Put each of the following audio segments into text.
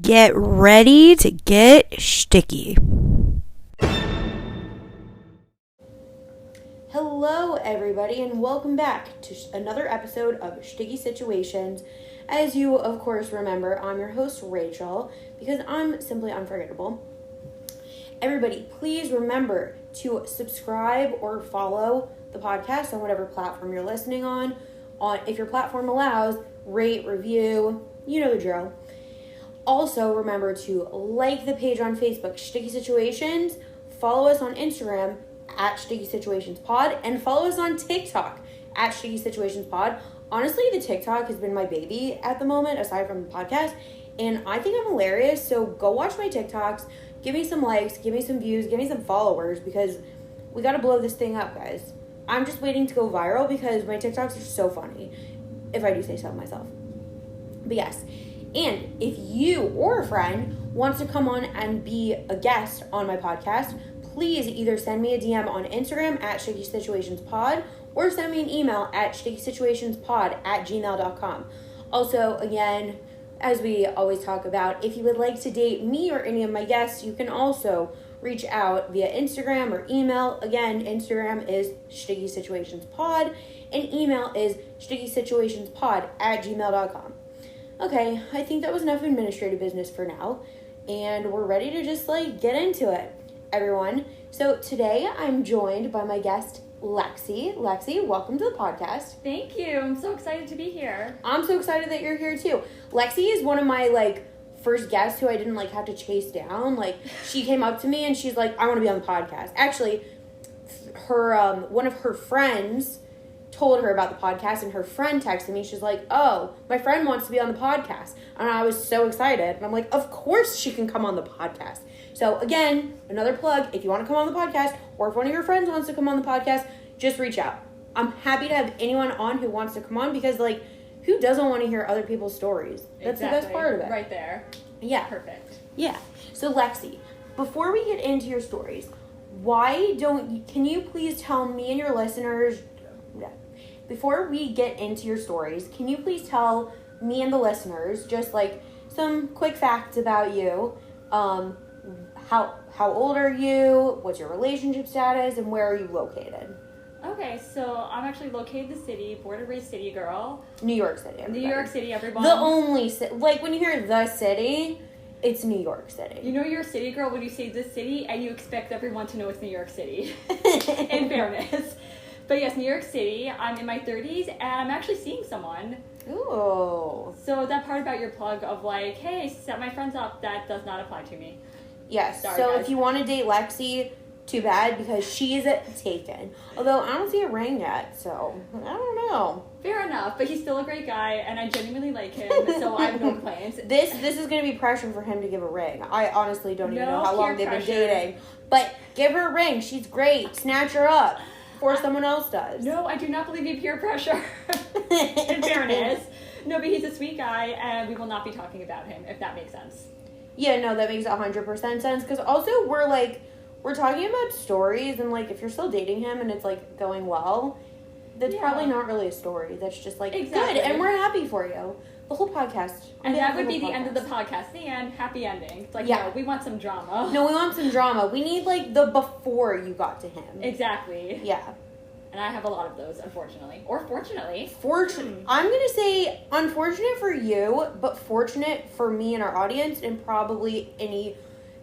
Get ready to get sticky. Hello, everybody, and welcome back to another episode of Sticky Situations. As you, of course, remember, I'm your host, Rachel, because I'm simply unforgettable. Everybody, please remember to subscribe or follow the podcast on whatever platform you're listening on. If your platform allows, rate, review, you know the drill. Also, remember to like the page on Facebook, Sticky Situations, follow us on Instagram, at Sticky Situations Pod, and follow us on TikTok, at Sticky Situations Pod. Honestly, the TikTok has been my baby at the moment, aside from the podcast, and I think I'm hilarious, so go watch my TikToks, give me some likes, give me some views, give me some followers, because we gotta blow this thing up, guys. I'm just waiting to go viral, because my TikToks are so funny, if I do say so myself. But yes, and if you or a friend wants to come on and be a guest on my podcast, please either send me a DM on Instagram at Sticky Situations Pod or send me an email at stickysituationspod@gmail.com. Also, again, as we always talk about, if you would like to date me or any of my guests, you can also reach out via Instagram or email. Again, Instagram is Sticky Situations Pod and email is stickysituationspod@gmail.com. Okay, I think that was enough administrative business for now, and we're ready to just get into it, everyone. So today I'm joined by my guest, Lexi. Lexi, welcome to the podcast. Thank you. I'm so excited to be here. I'm so excited that you're here too. Lexi is one of my first guests who I didn't have to chase down. She came up to me and she's like, I want to be on the podcast. Actually, her one of her friends told her about the podcast, and her friend texted me. She's like, oh, my friend wants to be on the podcast. And I was so excited. And I'm like, of course she can come on the podcast. So again, another plug, if you want to come on the podcast, or if one of your friends wants to come on the podcast, just reach out. I'm happy to have anyone on who wants to come on, because who doesn't want to hear other people's stories? That's exactly. The best part of it. Right there. Yeah. Perfect. Yeah. So Lexi, before we get into your stories, can you please tell me and your listeners, before we get into your stories, can you please tell me and the listeners just some quick facts about you? How old are you? What's your relationship status? And where are you located? Okay, so I'm actually located in the city, born and raised city girl. New York City, everybody. New York City, everyone. The only city. When you hear the city, it's New York City. You know you're a city girl when you say the city, and you expect everyone to know it's New York City. In fairness. But yes, New York City. I'm in my 30s, and I'm actually seeing someone. Ooh. So that part about your plug of hey, set my friends up, that does not apply to me. Yes. Sorry, so guys. If you want to date Lexi, too bad, because she's taken. Although I don't see a ring yet, so I don't know. Fair enough, but he's still a great guy, and I genuinely like him, so I have no complaints. This is going to be pressure for him to give a ring. I honestly don't even know how long they've been pressure. dating. But give her a ring. She's great. Snatch her up before someone else does. No, I do not believe in peer pressure. In fairness. No, but he's a sweet guy, and we will not be talking about him, if that makes sense. Yeah, no, that makes 100% sense. Because also, we're talking about stories, and if you're still dating him and it's going well, that's probably not really a story. That's just exactly. Good, and we're happy for you. The whole podcast. And that would be the end of the podcast. The end, happy ending. It's no, we want some drama. No, we want some drama. We need the before you got to him. Exactly. Yeah. And I have a lot of those, unfortunately. Or fortunately. I'm going to say unfortunate for you, but fortunate for me and our audience, and probably any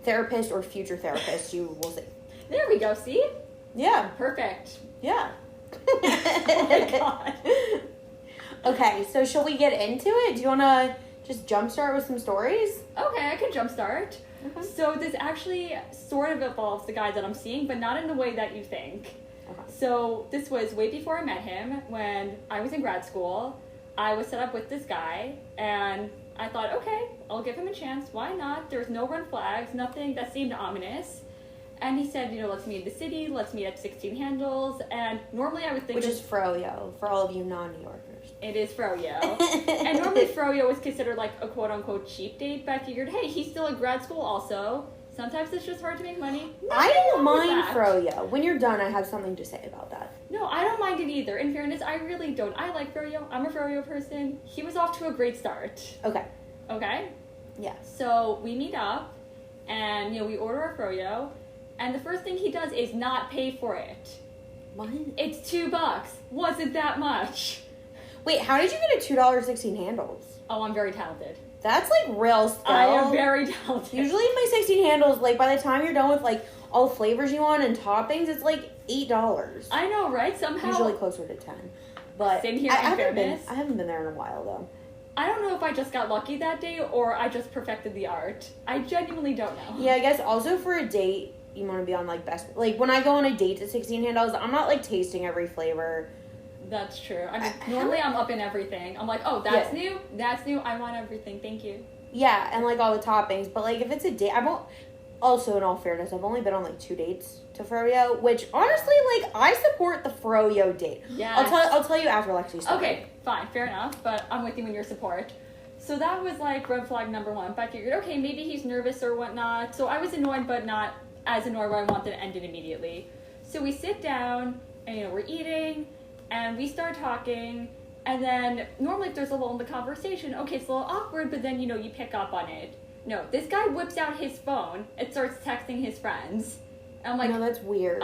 therapist or future therapist you will see. There we go, see? Yeah. Perfect. Yeah. Oh my god. Okay, so shall we get into it? Do you want to just jumpstart with some stories? Okay, I can jumpstart. Okay. So this actually sort of involves the guy that I'm seeing, but not in the way that you think. Okay. So this was way before I met him. When I was in grad school, I was set up with this guy, and I thought, okay, I'll give him a chance. Why not? There's no red flags, nothing that seemed ominous. And he said, let's meet in the city, let's meet at 16 Handles. And normally I would think... Which is Froyo, for all of you non-New Yorkers. It is Froyo. And normally Froyo was considered a quote-unquote cheap date, but I figured, hey, he's still in grad school also. Sometimes it's just hard to make money. I don't mind Froyo. When you're done, I have something to say about that. No, I don't mind it either. In fairness, I really don't. I like Froyo. I'm a Froyo person. He was off to a great start. Okay. Okay? Yeah. So we meet up, and, we order our froyo, and the first thing he does is not pay for it. What? It's $2. Wasn't that much. Wait, how did you get a $2 16 handles? Oh, I'm very talented. That's, like, real skill. I am very talented. Usually my 16 handles, like, by the time you're done with, like, all the flavors you want and toppings, it's, like, $8. I know, right? Somehow. Usually closer to 10. But Same here, I in fairness. I haven't been there in a while, though. I don't know if I just got lucky that day or I just perfected the art. I genuinely don't know. Yeah, I guess also for a date, you want to be on, like, best... Like, when I go on a date to 16 handles, I'm not, like, tasting every flavor. That's true. I mean, normally I'm up in everything. I'm like, oh, that's new. That's new. I want everything. Thank you. Yeah, and, like, all the toppings. But, like, if it's a date... I won't... Also, in all fairness, I've only been on, like, 2 dates to froyo, which, honestly, like, I support the froyo date. Yeah. I'll tell you after Lexi's story. Okay, fine. Fair enough. But I'm with you in your support. So that was, like, red flag number 1. But I figured, okay, maybe he's nervous or whatnot. So I was annoyed, but not as annoyed where I wanted to end it immediately. So we sit down, and, we're eating, and we start talking, and then normally if there's a lull in the conversation, okay, it's a little awkward, but then, you pick up on it. No, this guy whips out his phone and starts texting his friends. And I'm like, no, that's weird.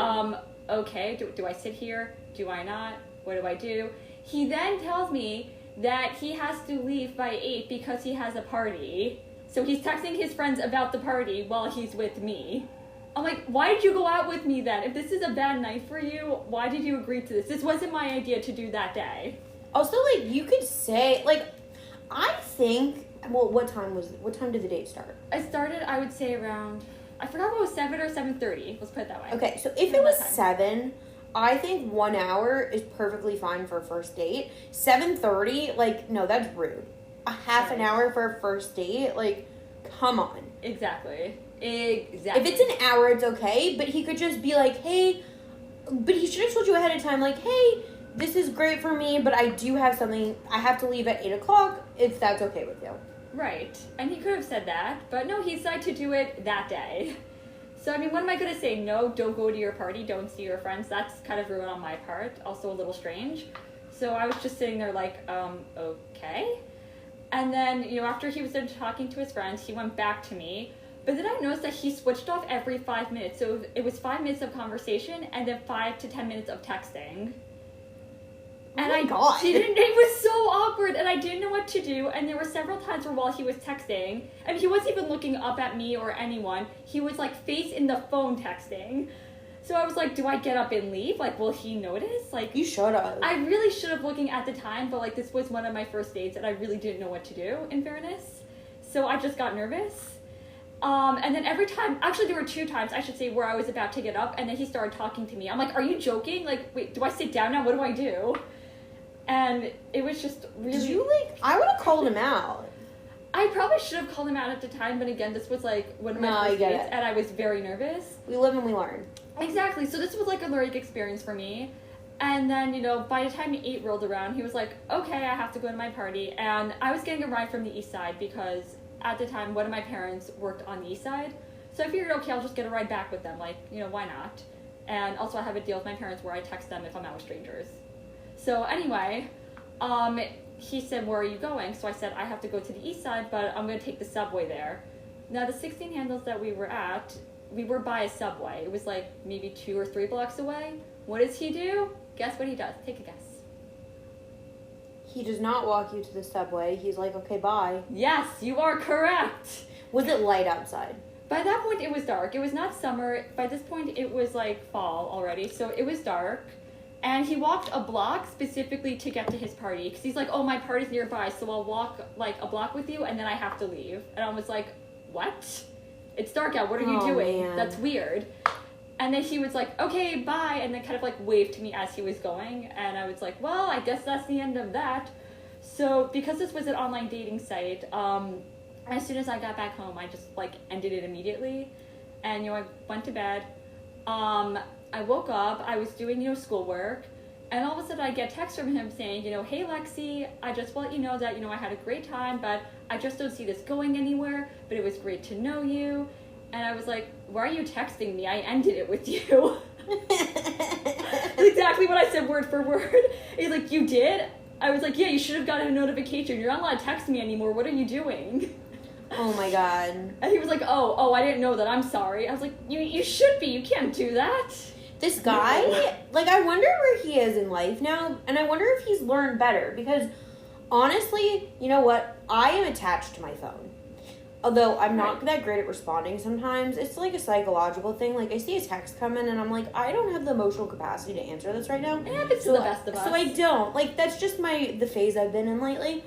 Okay, do I sit here? Do I not? What do I do? He then tells me that he has to leave by 8 because he has a party. So he's texting his friends about the party while he's with me. I'm like, why did you go out with me then? If this is a bad night for you, why did you agree to this? This wasn't my idea to do that day. Also, like, you could say, like, I think... Well, what time did the date start? I started, I would say, around... I forgot if it was 7 or 7:30. Let's put it that way. Okay, so if it was 7, I think 1 hour is perfectly fine for a first date. 7:30, like, no, that's rude. A half an hour for a first date, like, come on. Exactly. If it's an hour, it's okay, but he could just be like, hey... But he should have told you ahead of time, like, hey, this is great for me, but I do have something... I have to leave at 8 o'clock, if that's okay with you. Right. And he could have said that, but no, he decided to do it that day. So, I mean, what am I going to say? No, don't go to your party, don't see your friends. That's kind of rude on my part. Also a little strange. So I was just sitting there like, okay. And then, after he was done talking to his friends, he went back to me. But then I noticed that he switched off every 5 minutes. So it was 5 minutes of conversation and then 5 to 10 minutes of texting. And it was so awkward, and I didn't know what to do, and there were several times where while he was texting, and he wasn't even looking up at me or anyone, he was, like, face in the phone texting. So I was like, do I get up and leave? Like, will he notice? Like, you should have. I really should have looking at the time, but, like, this was one of my first dates, and I really didn't know what to do, in fairness. So I just got nervous. And then every time, actually there were 2 times, I should say, where I was about to get up, and then he started talking to me. I'm like, are you joking? Like, wait, do I sit down now? What do I do? And it was just really... Did you, like... I would have called him out. I probably should have called him out at the time, but again, this was, like, one of my first dates, and I was very nervous. We live and we learn. Exactly. So this was, like, a learning experience for me. And then, by the time 8 rolled around, he was like, okay, I have to go to my party. And I was getting a ride from the east side because at the time, one of my parents worked on the east side. So I figured, okay, I'll just get a ride back with them. Like, why not? And also I have a deal with my parents where I text them if I'm out with strangers. So anyway, he said, where are you going? So I said, I have to go to the east side, but I'm going to take the subway there. Now, the 16 handles that we were at, we were by a subway. It was like maybe 2 or 3 blocks away. What does he do? Guess what he does? Take a guess. He does not walk you to the subway. He's like, okay, bye. Yes, you are correct. Was it light outside? By that point, it was dark. It was not summer. By this point, it was like fall already, so it was dark. And he walked a block specifically to get to his party. Because he's like, oh, my party's nearby, so I'll walk like a block with you, and then I have to leave. And I was like, what? It's dark out. What are you doing? Man. That's weird. And then he was like, okay, bye. And then kind of like waved to me as he was going. And I was like, well, I guess that's the end of that. So because this was an online dating site, as soon as I got back home, I just like ended it immediately. And, I went to bed. I woke up, I was doing, schoolwork, and all of a sudden I get text from him saying, hey Lexi, I just want you to know that, I had a great time, but I just don't see this going anywhere, but it was great to know you. And I was like, why are you texting me? I ended it with you. That's exactly what I said word for word. He's like, you did? I was like, yeah, you should have gotten a notification. You're not allowed to text me anymore. What are you doing? Oh my god. And he was like, oh, I didn't know that. I'm sorry. I was like, you should be. You can't do that. This guy, like, I wonder where he is in life now, and I wonder if he's learned better, because honestly, you know what? I am attached to my phone. Although I'm not that great at responding sometimes. It's like a psychological thing. Like, I see a text come in, and I'm like, I don't have the emotional capacity to answer this right now. It happens to the best of us. So I don't. Like, that's just the phase I've been in lately.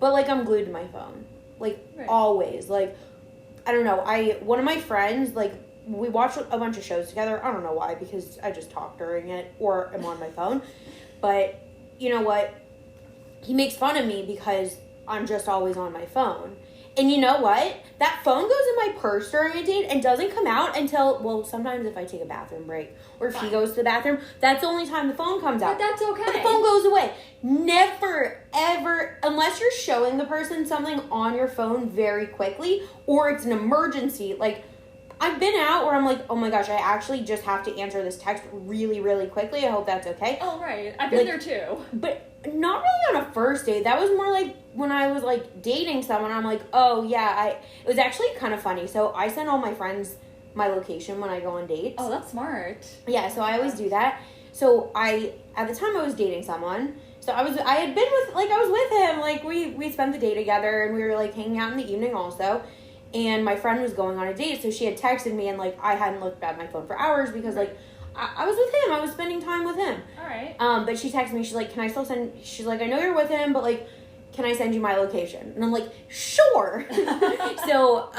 But, like, I'm glued to my phone. Like, always. Like, I don't know. One of my friends, like, we watched a bunch of shows together. I don't know why, because I just talk during it or I'm on my phone. But, you know what? He makes fun of me because I'm just always on my phone. And you know what? That phone goes in my purse during a date and doesn't come out until, well, sometimes if I take a bathroom break or if he goes to the bathroom, that's the only time the phone comes out. But that's okay. But the phone goes away. Never, ever, unless you're showing the person something on your phone very quickly or it's an emergency. Like, I've been out where I'm like, oh my gosh, I actually just have to answer this text really, really quickly. I hope that's okay. Oh, right. I've been there too. But not really on a first date. That was more like when I was like dating someone. I'm like, oh yeah, it was actually kind of funny. So I send all my friends my location when I go on dates. Oh, that's smart. Yeah, so I always do that. So at the time I was dating someone. So I was with him. Like we spent the day together and we were like hanging out in the evening also. And my friend was going on a date, so she had texted me, and, like, I hadn't looked at my phone for hours because, like, I was with him. I was spending time with him. All right. But she texted me. She's like, can I still send... She's like, I know you're with him, but, like, can I send you my location? And I'm like, sure. So,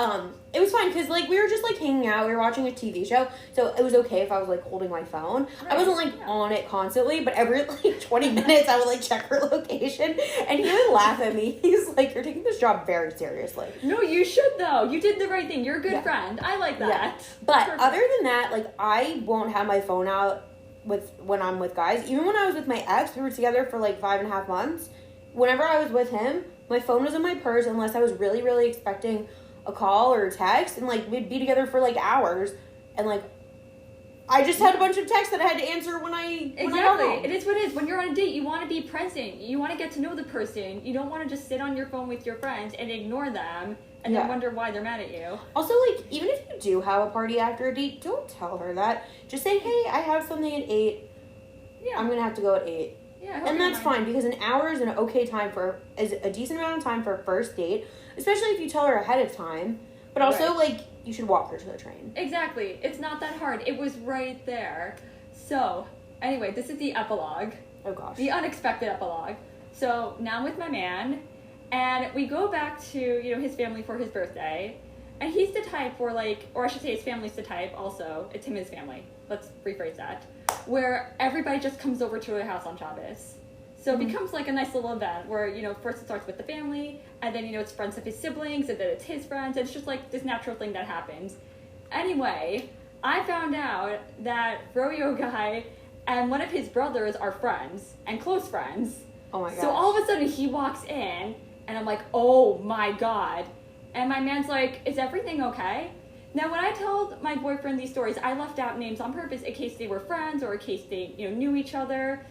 it was fine because, like, we were just, like, hanging out. We were watching a TV show. So, it was okay if I was, like, holding my phone. Right. I wasn't, like, on it constantly, but every, like, 20 minutes I would, like, check her location. And he would laugh at me. He's like, you're taking this job very seriously. No, you should, though. You did the right thing. You're a good friend. I like that. Yeah. But other than that, like, I won't have my phone out when I'm with guys. Even when I was with my ex, we were together for, like, 5.5 months. Whenever I was with him, my phone was in my purse unless I was really, really expecting a call or a text, and, like, we'd be together for, like, hours, and, like, I just had a bunch of texts that I had to answer when I got home. It is what it is. When you're on a date, you want to be present. You want to get to know the person. You don't want to just sit on your phone with your friends and ignore them and then wonder why they're mad at you. Also, like, even if you do have a party after a date, don't tell her that. Just say, hey, I have something at 8. Yeah. I'm going to have to go at 8. Yeah, and that's fine, because an hour is an okay time is a decent amount of time for a first date, especially if you tell her ahead of time. But also, like, you should walk her to the train. Exactly. It's not that hard. It was right there. So, anyway, this is the epilogue. Oh, gosh. The unexpected epilogue. So, now I'm with my man, and we go back to, his family for his birthday, and he's the type where, like, or I should say his family's the type also, it's him and his family. Let's rephrase that. Where everybody just comes over to their house on Shabbos. So it becomes like a nice little event where, first it starts with the family, and then, it's friends of his siblings, and then it's his friends, and it's just like this natural thing that happens. Anyway, I found out that Froyo guy and one of his brothers are friends, and close friends. Oh my god. So all of a sudden he walks in, and I'm like, oh my god. And my man's like, is everything okay? Now, when I told my boyfriend these stories, I left out names on purpose in case they were friends or in case they, knew each other.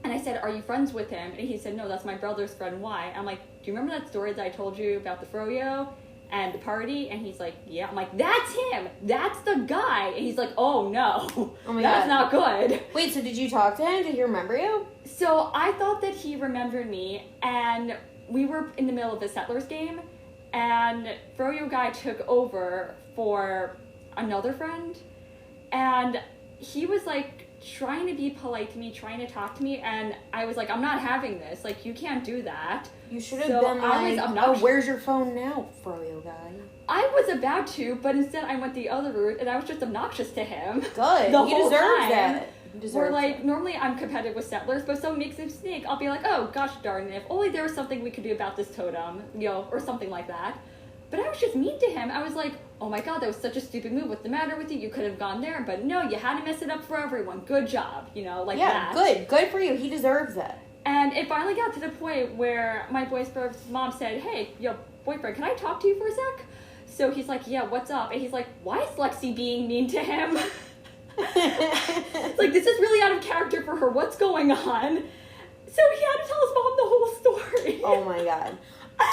And I said, are you friends with him? And he said, no, that's my brother's friend. Why? I'm like, do you remember that story that I told you about the froyo and the party? And he's like, yeah. I'm like, that's him. That's the guy. And he's like, oh, no. Oh my God. That's not good. Wait, so did you talk to him? Did he remember you? So I thought that he remembered me. And we were in the middle of the Settlers game. And froyo guy took over for another friend, and he was like trying to be polite to me, trying to talk to me, and I was like, I'm not having this, like, you can't do that. You should have been like, oh, where's your phone now, froyo guy? I was about to, but instead I went the other route, and I was just obnoxious to him. Good. The he whole deserves time. that. Where, like, normally I'm competitive with Settlers, but if someone makes a mistake, I'll be like, oh, gosh darn it, if only there was something we could do about this totem, or something like that. But I was just mean to him. I was like, oh my god, that was such a stupid move. What's the matter with you? You could have gone there, but no, you had to mess it up for everyone. Good job, like that. Yeah, good for you. He deserves it. And it finally got to the point where my boyfriend's mom said, hey, boyfriend, can I talk to you for a sec? So he's like, yeah, what's up? And he's like, why is Lexi being mean to him? It's like, this is really out of character for her. What's going on? So he had to tell his mom the whole story. Oh my god.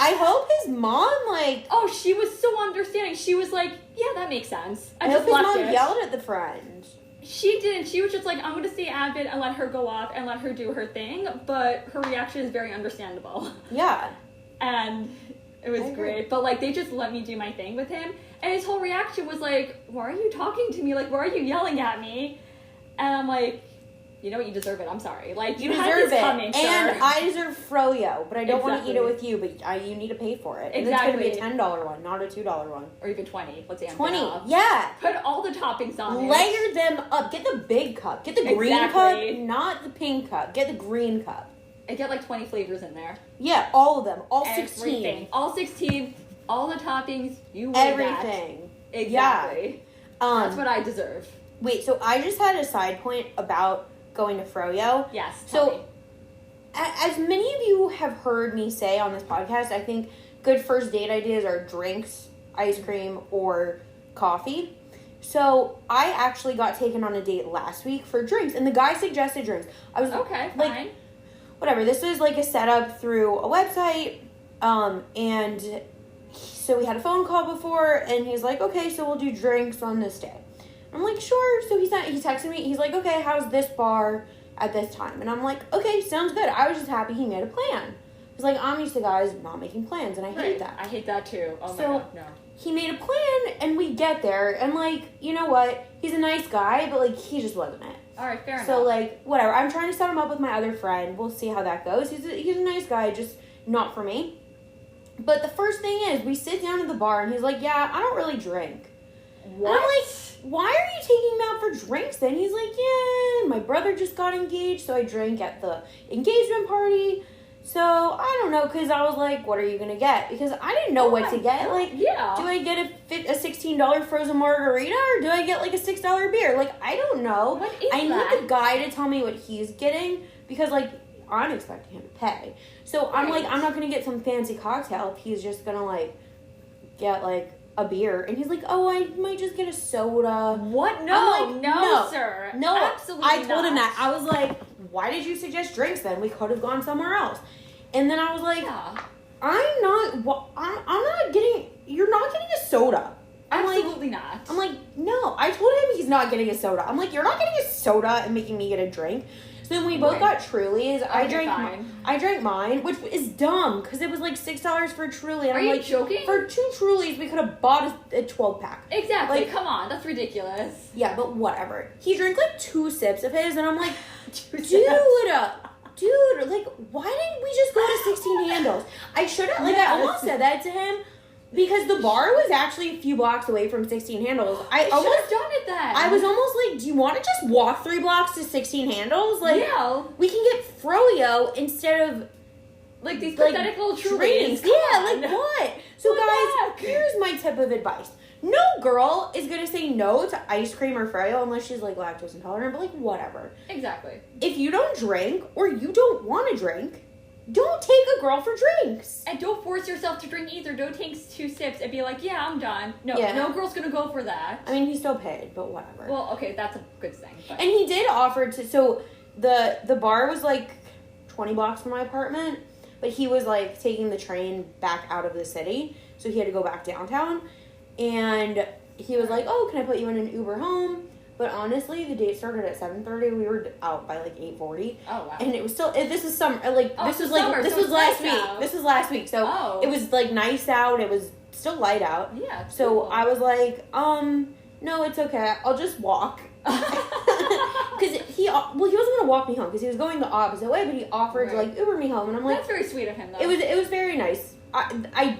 I hope his mom, like... Oh, she was so understanding. She was like, yeah, that makes sense. I hope his mom yelled at the friend. She didn't. She was just like, I'm going to stay avid and let her go off and let her do her thing. But her reaction is very understandable. Yeah. And it was great. But, like, they just let me do my thing with him. And his whole reaction was like, why are you talking to me? Like, why are you yelling at me? And I'm like, you know what? You deserve it. I'm sorry. Like, you deserve it. Coming, and I deserve froyo, but I don't want to eat it with you, but you need to pay for it. And exactly. It's going to be a $10 one, not a $2 one. Or even 20. Let's say I'm 20, yeah. Put all the toppings on it. Layer them up. Get the big cup. Get the green cup, not the pink cup. Get the green cup. And get like 20 flavors in there. Yeah, all of them. All Everything. 16. All 16. All the toppings. You weigh everything. That. Exactly. Yeah. That's what I deserve. Wait, so I just had a side point about going to froyo. Yes. So, as many of you have heard me say on this podcast, I think good first date ideas are drinks, ice cream, or coffee. So, I actually got taken on a date last week for drinks, and the guy suggested drinks. I was okay, like, fine. Whatever. This was like a setup through a website, and so we had a phone call before, and he's like, okay, so we'll do drinks on this day. I'm like, sure. So he texted me. He's like, okay, how's this bar at this time? And I'm like, okay, sounds good. I was just happy he made a plan. He's like, I'm used to guys not making plans, and I hate that. I hate that too. Oh my God, no. He made a plan, and we get there, and like, you know what? He's a nice guy, but like, he just wasn't it. All right, fair enough. So like, whatever. I'm trying to set him up with my other friend. We'll see how that goes. He's a nice guy, just not for me. But the first thing is, we sit down at the bar, and he's like, yeah, I don't really drink. What? And I'm like, why are you taking me out for drinks then? He's like, yeah, my brother just got engaged, so I drank at the engagement party. So, I don't know, because I was like, what are you going to get? Because I didn't know what to get. Like, yeah. Do I get a $16 frozen margarita, or do I get, like, a $6 beer? Like, I don't know. What is I that? need the guy to tell me what he's getting, because, like, I'm expecting him to pay. So, I'm like, I'm not going to get some fancy cocktail if he's just going to, like, get, like, a beer. And he's like, oh, I might just get a soda. What? No, like, no, sir. No, absolutely I told him not. that. I was like, why did you suggest drinks then? We could have gone somewhere else. And then I was like, yeah. I'm not getting, you're not getting a soda. Absolutely not. I'm like, no. I told him he's not getting a soda. I'm like, you're not getting a soda and making me get a drink. So then we both got Trulies. I drank mine, which is dumb because it was like $6 for a Truly. And Are I'm you like, joking? For 2 Trulies, we could have bought a 12-pack. Exactly. Like, come on, that's ridiculous. Yeah, but whatever. He drank like 2 sips of his, and I'm like, Dude, like, why didn't we just go to 16 Handles? I should have, like, I almost said that to him because the bar was actually a few blocks away from 16 Handles. I almost should have done it then. I was almost like, do you want to just walk 3 blocks to 16 Handles? Like, yeah. We can get froyo instead of like these pathetic little drinks. Yeah, like what? So guys, here's my tip of advice. No girl is going to say no to ice cream or froyo unless she's, like, lactose intolerant, but, like, whatever. Exactly. If you don't drink or you don't want to drink, don't take a girl for drinks. And don't force yourself to drink either. Don't take 2 sips and be like, yeah, I'm done. No, yeah. No girl's going to go for that. I mean, he still paid, but whatever. Well, okay, that's a good thing. But. And he did offer to, so the bar was, like, 20 blocks from my apartment, but he was, like, taking the train back out of the city, so he had to go back downtown. And he was like, oh, can I put you in an Uber home? But honestly, the date started at 7:30. We were out by like 8:40. Oh wow! And it was still. This is summer. Like this was like summer, this was last week. This was last week. So it was like nice out. It was still light out. Yeah. So cool. I was like, no, it's okay. I'll just walk. Because he wasn't gonna walk me home because he was going the opposite way, but he offered to like Uber me home, and I'm like, that's very sweet of him though. It was very nice.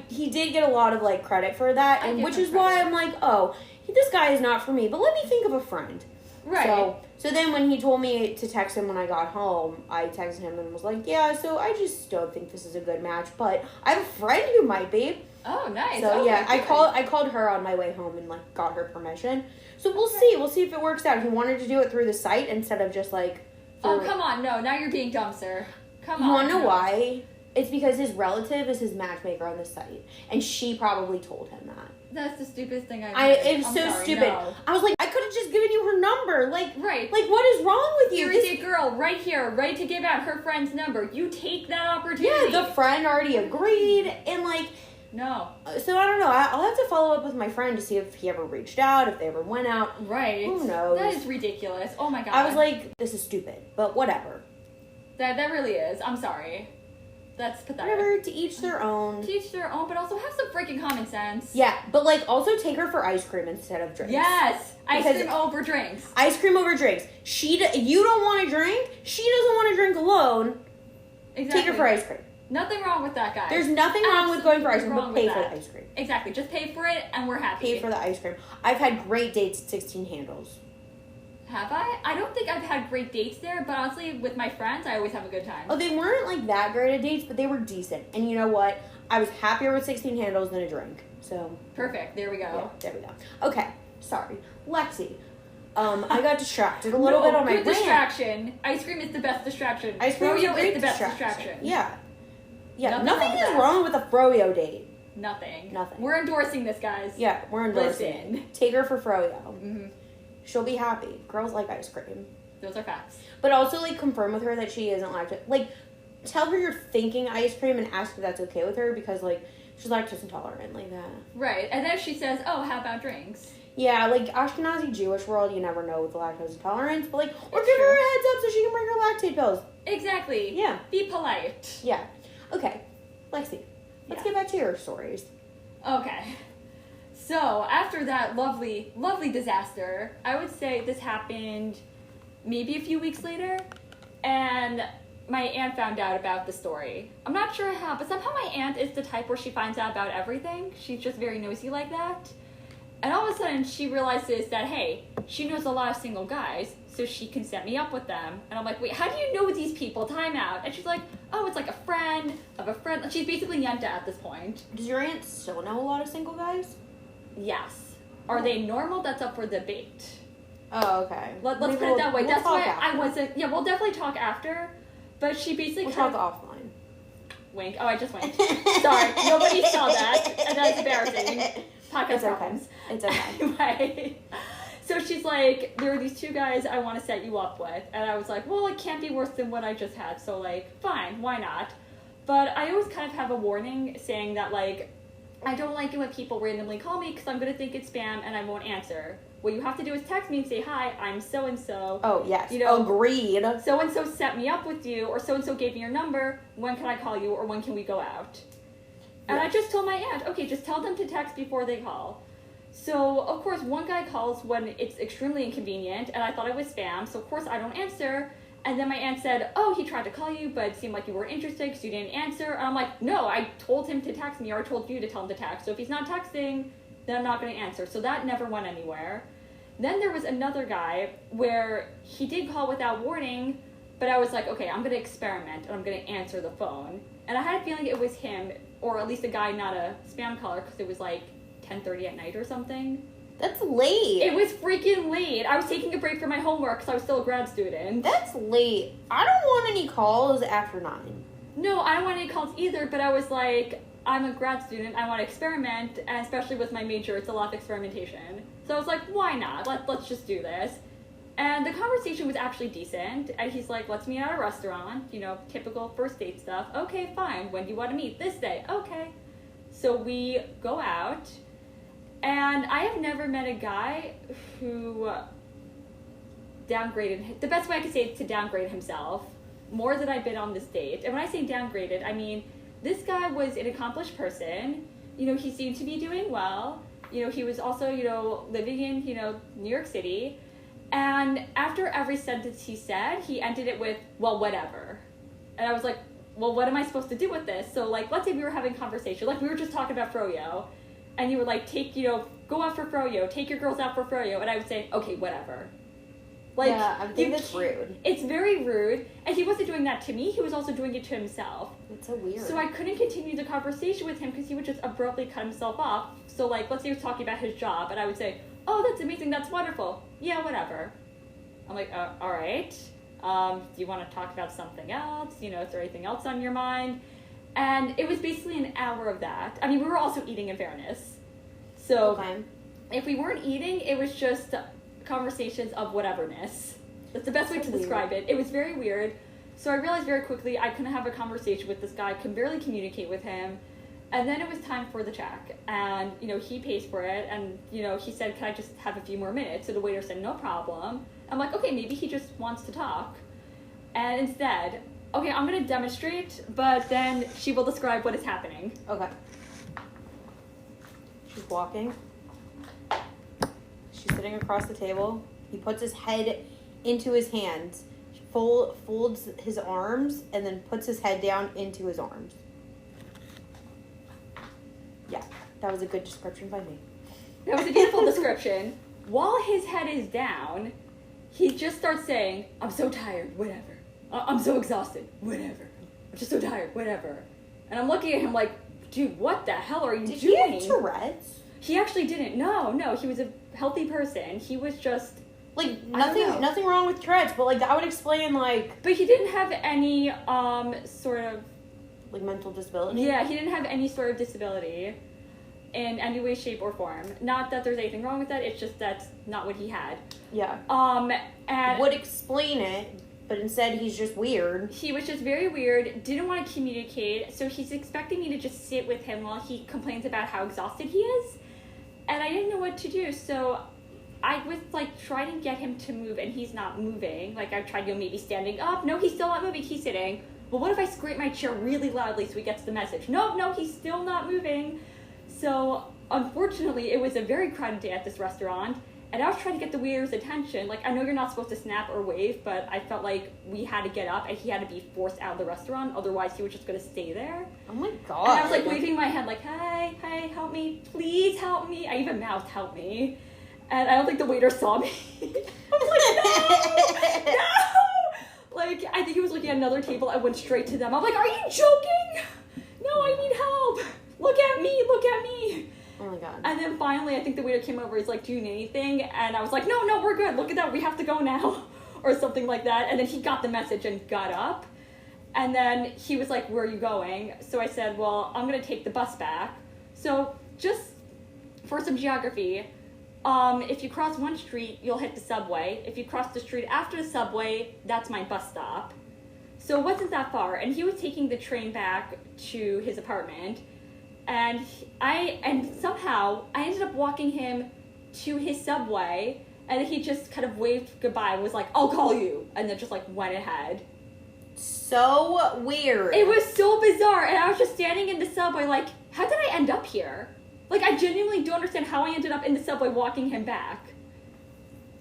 He did get a lot of like credit for that, and which is why I'm like, oh, this guy is not for me. But let me think of a friend. Right. So then when he told me to text him when I got home, I texted him and was like, yeah, so I just don't think this is a good match, but I have a friend who might be. Oh, nice. So okay, yeah, good. I called her on my way home and like got her permission. So we'll see. We'll see if it works out. He wanted to do it through the site instead of just like. Oh, come on. No, now you're being dumb, sir. Come on. You want to know why? It's because his relative is his matchmaker on the site, and she probably told him that. That's the stupidest thing I've heard. It's so sorry, stupid. No. I was like, I could have just given you her number. Like, right. Like, what is wrong with you? Here is a girl right here, ready to give out her friend's number. You take that opportunity. Yeah, the friend already agreed, and like... No. So I don't know. I'll have to follow up with my friend to see if he ever reached out, if they ever went out. Right. Who knows? That is ridiculous. Oh my god. I was like, this is stupid, but whatever. That really is. I'm sorry. That's pathetic. Whatever, to each their own. To each their own, but also have some freaking common sense. Yeah, but like also take her for ice cream instead of drinks. Yes! Ice Because cream over drinks. Ice cream over drinks. You don't want to drink, she doesn't want to drink alone. Exactly. Take her for ice cream. Nothing wrong with that, guys. There's nothing wrong with going for ice cream, but pay for the ice cream. Exactly. Just pay for it and we're happy. Pay for the ice cream. I've had great dates at 16 Handles. Have I? I don't think I've had great dates there, but honestly, with my friends, I always have a good time. Oh, they weren't like that great at dates, but they were decent. And you know what? I was happier with 16 Handles than a drink. So. Perfect. There we go. Yeah, there we go. Okay. Sorry. Lexi. I got distracted a little bit on my good rant. distraction. Ice cream is the best distraction. Ice cream is the best distraction. Yeah. Yeah. Nothing Nothing is wrong with that. wrong with a froyo date. Nothing. Nothing. We're endorsing this, guys. Yeah, we're endorsing Listen. it. Take her for froyo. Mm-hmm. She'll be happy. Girls like ice cream. Those are facts. But also, like, confirm with her that she isn't lactose. Like, tell her you're thinking ice cream and ask if that's okay with her because, like, she's lactose intolerant like that. Right. And then she says, oh, how about drinks? Yeah, like, Ashkenazi Jewish world, you never know with the lactose intolerance. But, like, or It's give true. her a heads up so she can bring her lactate pills. Exactly. Yeah. Be polite. Yeah. Okay. Lexi, let's get back to your stories. Okay. So, after that lovely, lovely disaster, I would say this happened maybe a few weeks later, and my aunt found out about the story. I'm not sure how, but somehow my aunt is the type where she finds out about everything. She's just very nosy like that. And all of a sudden, she realizes that, hey, she knows a lot of single guys, so she can set me up with them. And I'm like, wait, how do you know these people? Time out. And she's like, oh, it's like a friend of a friend. She's basically Yenta at this point. Does your aunt still know a lot of single guys? Yes. Are they normal? That's up for debate. Oh, okay. Let's Maybe put it that way. we'll That's why talk I after. wasn't. Yeah, we'll definitely talk after. But she basically We'll kind talk of offline. wink. Oh, I just winked. Sorry, nobody saw that, and that's embarrassing. Podcast It's okay. problems. It's okay. Right. So she's like, there are these two guys I want to set you up with, and I was like, well, it can't be worse than what I just had. So like, fine, why not? But I always kind of have a warning saying that like, I don't like it when people randomly call me because I'm gonna think it's spam and I won't answer. What you have to do is text me and say, hi, I'm so-and-so. Oh, yes. You know, agreed. So-and-so set me up with you, or so-and-so gave me your number. When can I call you, or when can we go out? And I just told my aunt, okay, just tell them to text before they call. So, of course, one guy calls when it's extremely inconvenient, and I thought it was spam, so of course I don't answer. And then my aunt said, oh, he tried to call you, but it seemed like you were interested because you didn't answer. And I'm like, no, I told him to text me, or I told you to tell him to text. So if he's not texting, then I'm not going to answer. So that never went anywhere. Then there was another guy where he did call without warning, but I was like, okay, I'm going to experiment, and I'm going to answer the phone. And I had a feeling it was him, or at least a guy, not a spam caller, because it was like 10:30 at night or something. That's late. It was freaking late. I was taking a break from my homework because I was still a grad student. That's late. I don't want any calls after 9. No, I don't want any calls either, but I was like, I'm a grad student, I want to experiment, and especially with my major, it's a lot of experimentation. So I was like, why not? Let's just do this. And the conversation was actually decent, and he's like, let's meet at a restaurant, you know, typical first date stuff. Okay, fine. When do you want to meet? This day. Okay. So we go out, and I have never met a guy who downgraded, the best way I could say it is to downgrade himself, more than I've been on this date. And when I say downgraded, I mean, this guy was an accomplished person. You know, he seemed to be doing well. You know, he was also, you know, living in, you know, New York City. And after every sentence he said, he ended it with, well, whatever. And I was like, well, what am I supposed to do with this? So, like, let's say we were having conversation. Like, we were just talking about froyo. And you were like, go out for froyo. Take your girls out for froyo. And I would say, okay, whatever. Like, yeah, I think that's rude. It's very rude. And he wasn't doing that to me. He was also doing it to himself. It's so weird. So I couldn't continue the conversation with him because he would just abruptly cut himself off. So, like, let's say he was talking about his job. And I would say, oh, that's amazing. That's wonderful. Yeah, whatever. I'm like, all right. Do you want to talk about something else? You know, is there anything else on your mind? And it was basically an hour of that. I mean, we were also eating, in fairness. So Okay. if we weren't eating, it was just conversations of whateverness. That's the best way to describe it. It was very weird. So I realized very quickly I couldn't have a conversation with this guy, could barely communicate with him. And then it was time for the check. And, he pays for it. And, he said, can I just have a few more minutes? So the waiter said, no problem. I'm like, okay, maybe he just wants to talk. And instead, okay, I'm going to demonstrate, but then she will describe what is happening. Okay. She's walking. She's sitting across the table. He puts his head into his hands, folds his arms, and then puts his head down into his arms. Yeah, that was a good description by me. That was a beautiful description. While his head is down, he just starts saying, I'm so tired, whatever. I'm so exhausted, whatever. I'm just so tired, whatever. And I'm looking at him like, dude, what the hell are you doing? Did he have Tourette's? He actually didn't. No, he was a healthy person. He was just... Like, nothing wrong with Tourette's, but, like, that would explain, like... But he didn't have any, sort of... Like, mental disability? Yeah, he didn't have any sort of disability in any way, shape, or form. Not that there's anything wrong with that, it's just that's not what he had. Yeah. And... Would explain it, but instead he's just weird. He was just very weird, didn't want to communicate, so he's expecting me to just sit with him while he complains about how exhausted he is. And I didn't know what to do, so... I was, like, trying to get him to move, and he's not moving. Like, I tried, maybe standing up. No, he's still not moving. He's sitting. Well, what if I scrape my chair really loudly so he gets the message? No, he's still not moving. So, unfortunately, it was a very crowded day at this restaurant, and I was trying to get the waiter's attention. Like, I know you're not supposed to snap or wave, but I felt like we had to get up, and he had to be forced out of the restaurant. Otherwise, he was just going to stay there. Oh, my God. And I was, like, waving my hand, like, hey, help me. Please help me. I even mouthed, help me. And I don't think the waiter saw me. I was like, no! Like, I think he was looking at another table. I went straight to them. I'm like, are you joking? No, I need help. Look at me. Oh, my God. And then finally, I think the waiter came over. He's like, do you need anything? And I was like, no, we're good. Look at that. We have to go now. Or something like that. And then he got the message and got up. And then he was like, where are you going? So I said, well, I'm going to take the bus back. So just for some geography... if you cross one street, you'll hit the subway. If you cross the street after the subway, that's my bus stop. So it wasn't that far. And he was taking the train back to his apartment. And somehow I ended up walking him to his subway. And he just kind of waved goodbye and was like, I'll call you. And then just like went ahead. So weird. It was so bizarre. And I was just standing in the subway like, how did I end up here? Like, I genuinely don't understand how I ended up in the subway walking him back.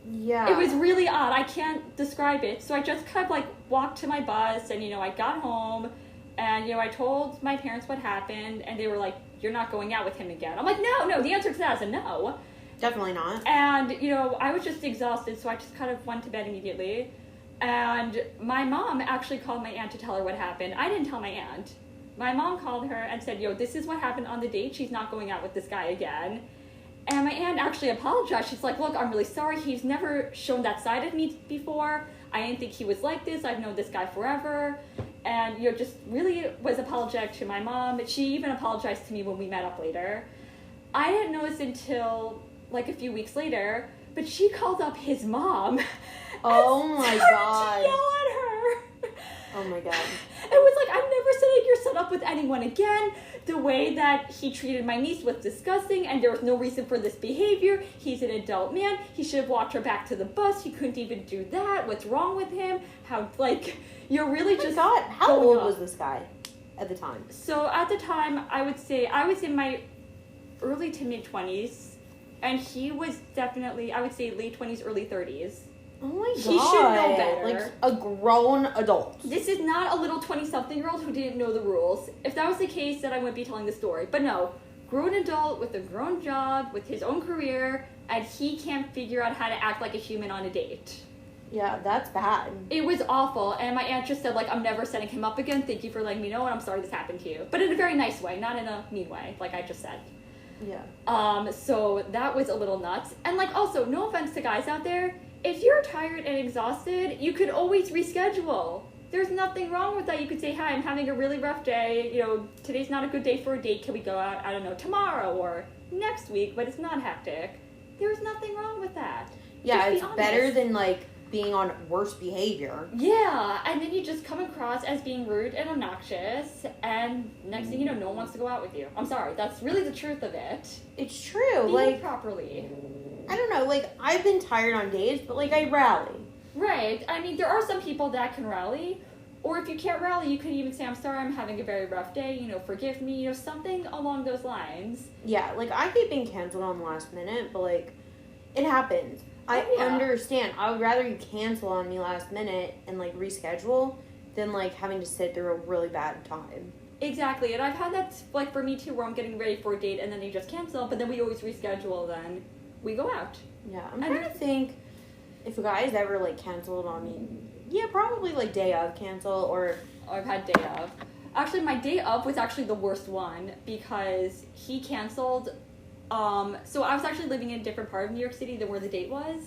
Yeah. It was really odd. I can't describe it. So I just kind of, like, walked to my bus, and, I got home, and, I told my parents what happened, and they were like, you're not going out with him again. I'm like, no, the answer to that is a no. Definitely not. And, I was just exhausted, so I just kind of went to bed immediately. And my mom actually called my aunt to tell her what happened. I didn't tell my aunt. My mom called her and said, this is what happened on the date. She's not going out with this guy again. And my aunt actually apologized. She's like, look, I'm really sorry. He's never shown that side of me before. I didn't think he was like this. I've known this guy forever. And, just really was apologetic to my mom. She even apologized to me when we met up later. I didn't know this until, like, a few weeks later. But she called up his mom. Oh, my God. To yell at her. Oh, my God. It was like, I've never setting your son up with anyone again. The way that he treated my niece was disgusting, and there was no reason for this behavior. He's an adult man. He should have walked her back to the bus. He couldn't even do that. What's wrong with him? How, like, you're really just... God, how old was this guy at the time? So, at the time, I would say I was in my early to mid-20s, and he was definitely, I would say, late 20s, early 30s. Oh my God. He should know better. Like a grown adult. This is not a little 20-something-year-old who didn't know the rules. If that was the case, then I wouldn't be telling the story. But no, grown adult with a grown job, with his own career, and he can't figure out how to act like a human on a date. Yeah, that's bad. It was awful, and my aunt just said, like, I'm never setting him up again. Thank you for letting me know, and I'm sorry this happened to you. But in a very nice way, not in a mean way, like I just said. Yeah. So that was a little nuts. And, like, also, no offense to guys out there, if you're tired and exhausted, you could always reschedule. there's nothing wrong with that. You could say, hi, I'm having a really rough day. You know, today's not a good day for a date. Can we go out, I don't know, tomorrow or next week, but it's not hectic. There's nothing wrong with that. Yeah, Just be it's honest. better than, like, being on worse behavior. Yeah, and then you just come across as being rude and obnoxious, and next thing you know, no one wants to go out with you. I'm sorry, that's really the truth of it. It's true. Behave Like, properly. I don't know, like, I've been tired on days, but, like, I rally. Right. I mean, there are some people that can rally, or if you can't rally, you could even say, I'm sorry, I'm having a very rough day, you know, forgive me, you know, something along those lines. Yeah, like, I hate being canceled on the last minute, but, like, it happens. I Oh, yeah. understand. I would rather you cancel on me last minute and, like, reschedule than, like, having to sit through a really bad time. Exactly, and I've had that, like, for me too, where I'm getting ready for a date, and then they just cancel, but then we always reschedule, then we go out. Yeah, I'm trying to think if a guy's ever, like, canceled on me. Yeah, probably, like, day of cancel, or... I've had day of. Actually, my day of was actually the worst one, because he canceled. So I was actually living in a different part of New York City than where the date was,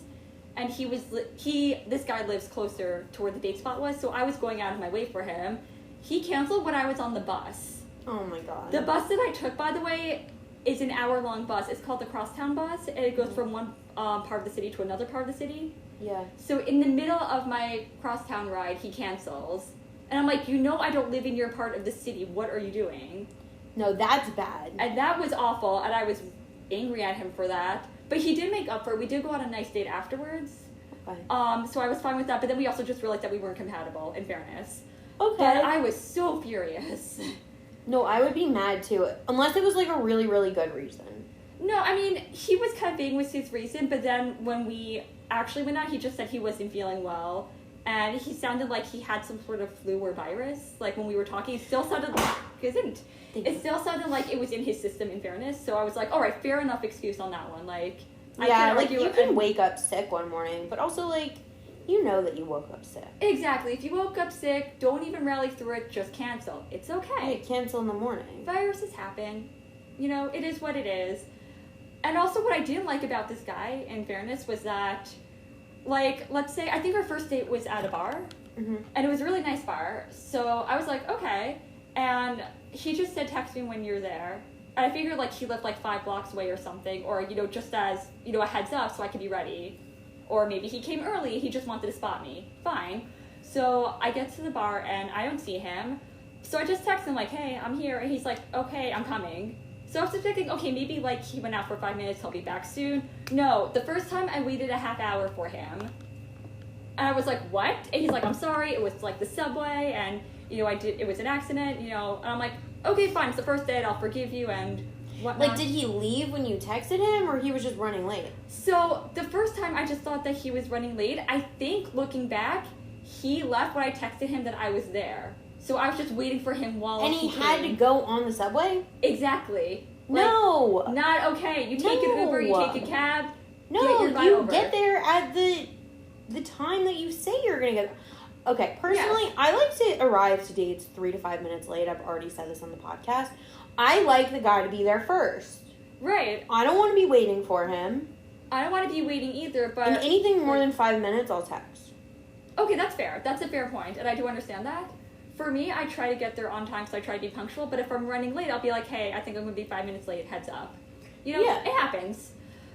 and this guy lives closer to where the date spot was, so I was going out of my way for him. He canceled when I was on the bus. Oh, my God. The bus that I took, by the way, is an hour-long bus. It's called the Crosstown bus, and it goes from one part of the city to another part of the city. Yeah. So in the middle of my Crosstown ride, he cancels. And I'm like, you know I don't live in your part of the city. What are you doing? No, that's bad. And that was awful, and I was angry at him for that. But he did make up for it. We did go on a nice date afterwards. Okay. So I was fine with that, but then we also just realized that we weren't compatible, in fairness. Okay. But I was so furious. No, I would be mad, too. Unless it was, like, a really, really good reason. No, I mean, he was kind of vague with his reason, but then when we actually went out, he just said he wasn't feeling well. And he sounded like he had some sort of flu or virus. Like, when we were talking, it still sounded like it still sounded like it was in his system, in fairness. So I was like, all right, fair enough excuse on that one. Like, yeah, like, you can wake up sick one morning, but also, like, you know that you woke up sick. Exactly. If you woke up sick, don't even rally through it. Just cancel. It's okay. Yeah, cancel in the morning. Viruses happen. You know, it is what it is. And also what I didn't like about this guy, in fairness, was that, like, let's say, I think our first date was at a bar, and it was a really nice bar, so I was like, okay, and he just said, text me when you're there, and I figured, like, he lived, like, 5 blocks away or something, or, you know, just as, you know, a heads up so I could be ready, or maybe he came early, he just wanted to spot me, fine. So I get to the bar, and I don't see him, so I just text him, like, hey, I'm here, and he's like, okay, I'm coming. So I was thinking, okay, maybe, like, he went out for 5 minutes, he'll be back soon. No, the first time I waited a half hour for him. And I was like, what? And he's like, I'm sorry, it was, like, the subway, and, you know, it was an accident, you know. And I'm like, okay, fine, it's the first date, I'll forgive you, and whatnot. Like, did he leave when you texted him, or he was just running late? So, the first time I just thought that he was running late. I think, looking back, he left when I texted him that I was there. So I was just waiting for him while And he had came. to go on the subway? Exactly. Like, No! not okay. You take an Uber, you take a cab. No, get your you over. get there at the time that you say you're gonna get. Okay, personally, Yes. I like to arrive to dates 3 to 5 minutes late. I've already said this on the podcast. I like the guy to be there first. Right. I don't want to be waiting for him. I don't want to be waiting either, but... And anything more than 5 minutes, I'll text. Okay, that's fair. That's a fair point, and I do understand that. For me, I try to get there on time, so I try to be punctual, but if I'm running late, I'll be like, hey, I think I'm going to be 5 minutes late, heads up. You know, Yeah. It happens.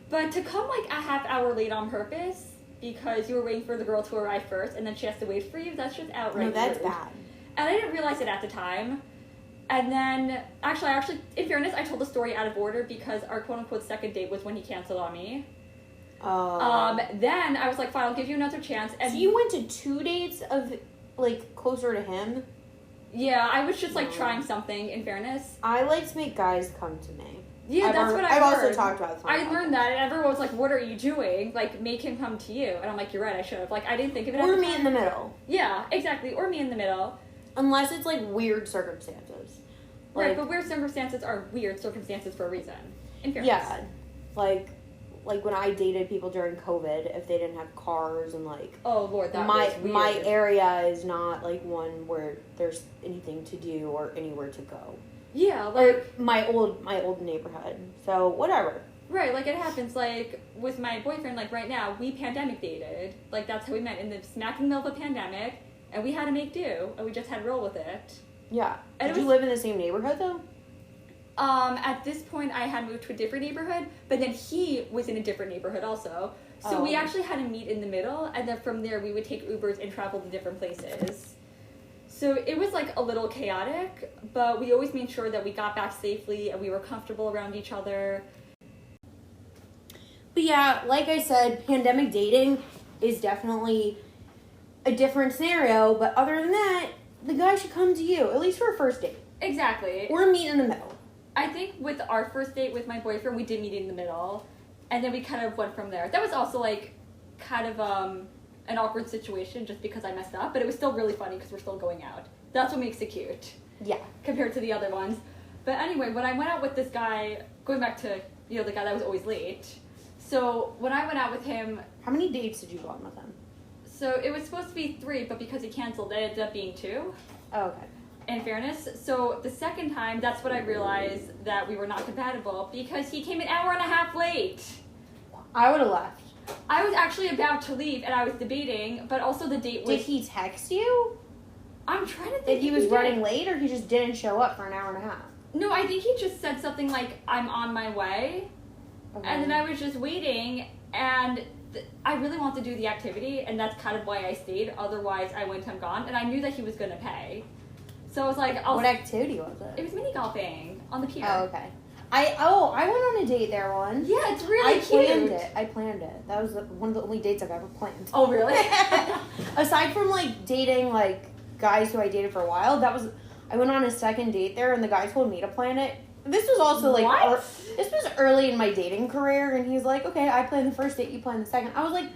But to come, like, a half hour late on purpose, because you were waiting for the girl to arrive first, and then she has to wait for you, that's just outright No, that's rude. bad. And I didn't realize it at the time. And then, actually, in fairness, I told the story out of order, because our quote-unquote second date was when he canceled on me. Then I was like, fine, I'll give you another chance. And So you went to 2 dates of, like, closer to him? yeah, I was just, like, trying something, in fairness. I like to make guys come to me. Yeah, that's what I've also heard. talked about this on the I learned that, and everyone was like, what are you doing? Like, make him come to you. And I'm like, you're right, I should have. Like, I didn't think of it Or at the me time. in the middle. Yeah, exactly. Or me in the middle. Unless it's, like, weird circumstances. Right, Like, but weird circumstances are weird circumstances for a reason. In fairness. yeah. Like when I dated people during COVID, if they didn't have cars and, like... Oh, Lord, that was weird. My area is not, like, one where there's anything to do or anywhere to go. Yeah, like... Or my old neighborhood. So, whatever. Right, like, it happens, like, with my boyfriend, like, right now, we pandemic dated. Like, that's how we met, in the smack in the middle of a pandemic. and we had to make do, and we just had to roll with it. Yeah. And Did you live in the same neighborhood, though? At this point, I had moved to a different neighborhood, but then he was in a different neighborhood also. So we actually had to meet in the middle, and then from there we would take Ubers and travel to different places. So it was like a little chaotic, but we always made sure that we got back safely and we were comfortable around each other. But yeah, like I said, pandemic dating is definitely a different scenario, but other than that, the guy should come to you, at least for a first date. Exactly. Or meet in the middle. I think with our first date with my boyfriend, we did meet in the middle, and then we kind of went from there. That was also like kind of an awkward situation just because I messed up, but it was still really funny because we're still going out. That's what makes it cute. Yeah. Compared to the other ones. But anyway, when I went out with this guy, going back to, the guy that was always late. So when I went out with him... How many dates did you go on with him? So it was supposed to be 3, but because he canceled, it ended up being 2. Oh, okay. In fairness. So the second time, that's when I realized that we were not compatible because he came an hour and a half late. I would have left. I was actually about to leave and I was debating, but also the date was... Did he text you? I'm trying to think That he was did. running late, or he just didn't show up for an hour and a half? No, I think he just said something like, I'm on my way. Okay. And then I was just waiting, and I really wanted to do the activity, and that's kind of why I stayed. Otherwise, I wouldn't have gone, and I knew that he was going to pay. So I was like, What activity was it? It was mini golfing on the pier. Oh, okay. I went on a date there once. Yeah, it's really cute. cute. I planned it. That was one of the only dates I've ever planned. Oh, really? Aside from, like, dating, like, guys who I dated for a while, I went on a second date there, and the guy told me to plan it. This was also, like, this was early in my dating career, and he's like, okay, I planned the first date, you planned the second. I was like,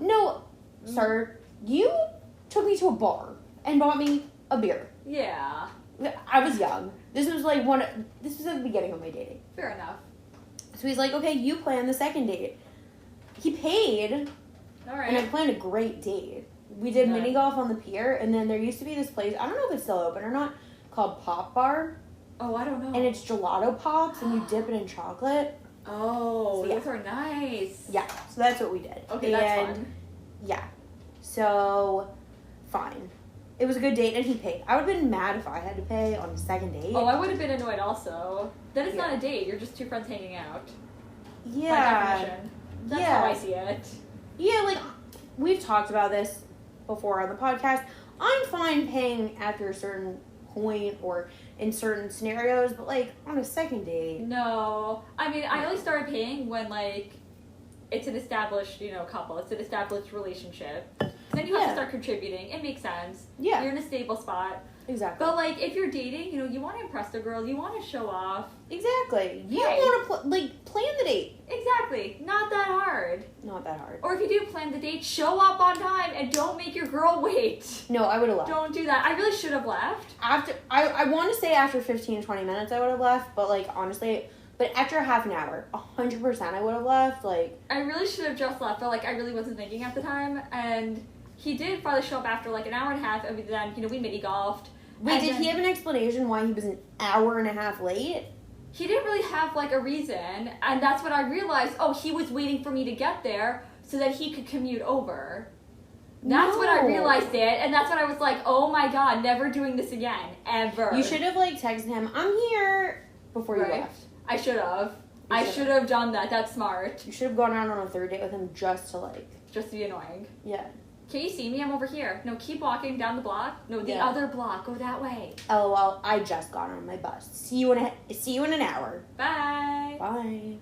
no, sir, you took me to a bar and bought me a beer. Yeah. I was young. This was at the beginning of my dating. Fair enough. So he's like, okay, you plan the second date. He paid, All right. and I planned a great date. We did Nice. mini golf on the pier, and then there used to be this place, I don't know if it's still open or not, called Pop Bar. Oh, I don't know. And it's gelato pops, and you dip it in chocolate. Oh, So, yeah. those are nice. Yeah, so that's what we did. Okay, that's fun. Yeah. So, fine. It was a good date, and he paid. I would have been mad if I had to pay on the second date. Oh, I would have been annoyed also. Then it's not Yeah. a date. You're just 2 friends hanging out. Yeah. By definition. That's how I see it. Yeah, like, we've talked about this before on the podcast. I'm fine paying after a certain point or in certain scenarios, but, like, on a second date. No. I mean, I only started paying when, like, it's an established, couple. It's an established relationship. Then you have to start contributing. It makes sense. Yeah. You're in a stable spot. Exactly. But, like, if you're dating, you want to impress the girl. You want to show off. Exactly. You Hey. want to, plan the date. Exactly. Not that hard. Not that hard. Or if you do plan the date, show up on time and don't make your girl wait. No, I would have left. Don't do that. I really should have left. I want to say after 15, 20 minutes I would have left, but, like, honestly, but after half an hour, 100% I would have left, like. I really should have just left, but, like, I really wasn't thinking at the time, and he did finally show up after, like, an hour and a half, and then, we mini-golfed. Wait, did he have an explanation why he was an hour and a half late? He didn't really have, like, a reason, and that's when I realized, he was waiting for me to get there so that he could commute over. That's when I realized it, and that's when I was like, oh my god, never doing this again, ever. You should have, like, texted him, I'm here, before you left. I should have. I should have done that. That's smart. You should have gone out on a third date with him just to, like. Just to be annoying. Yeah. Can you see me? I'm over here. No, keep walking down the block. No, the other block. Go that way. LOL, I just got on my bus. See you in an hour. Bye. Bye.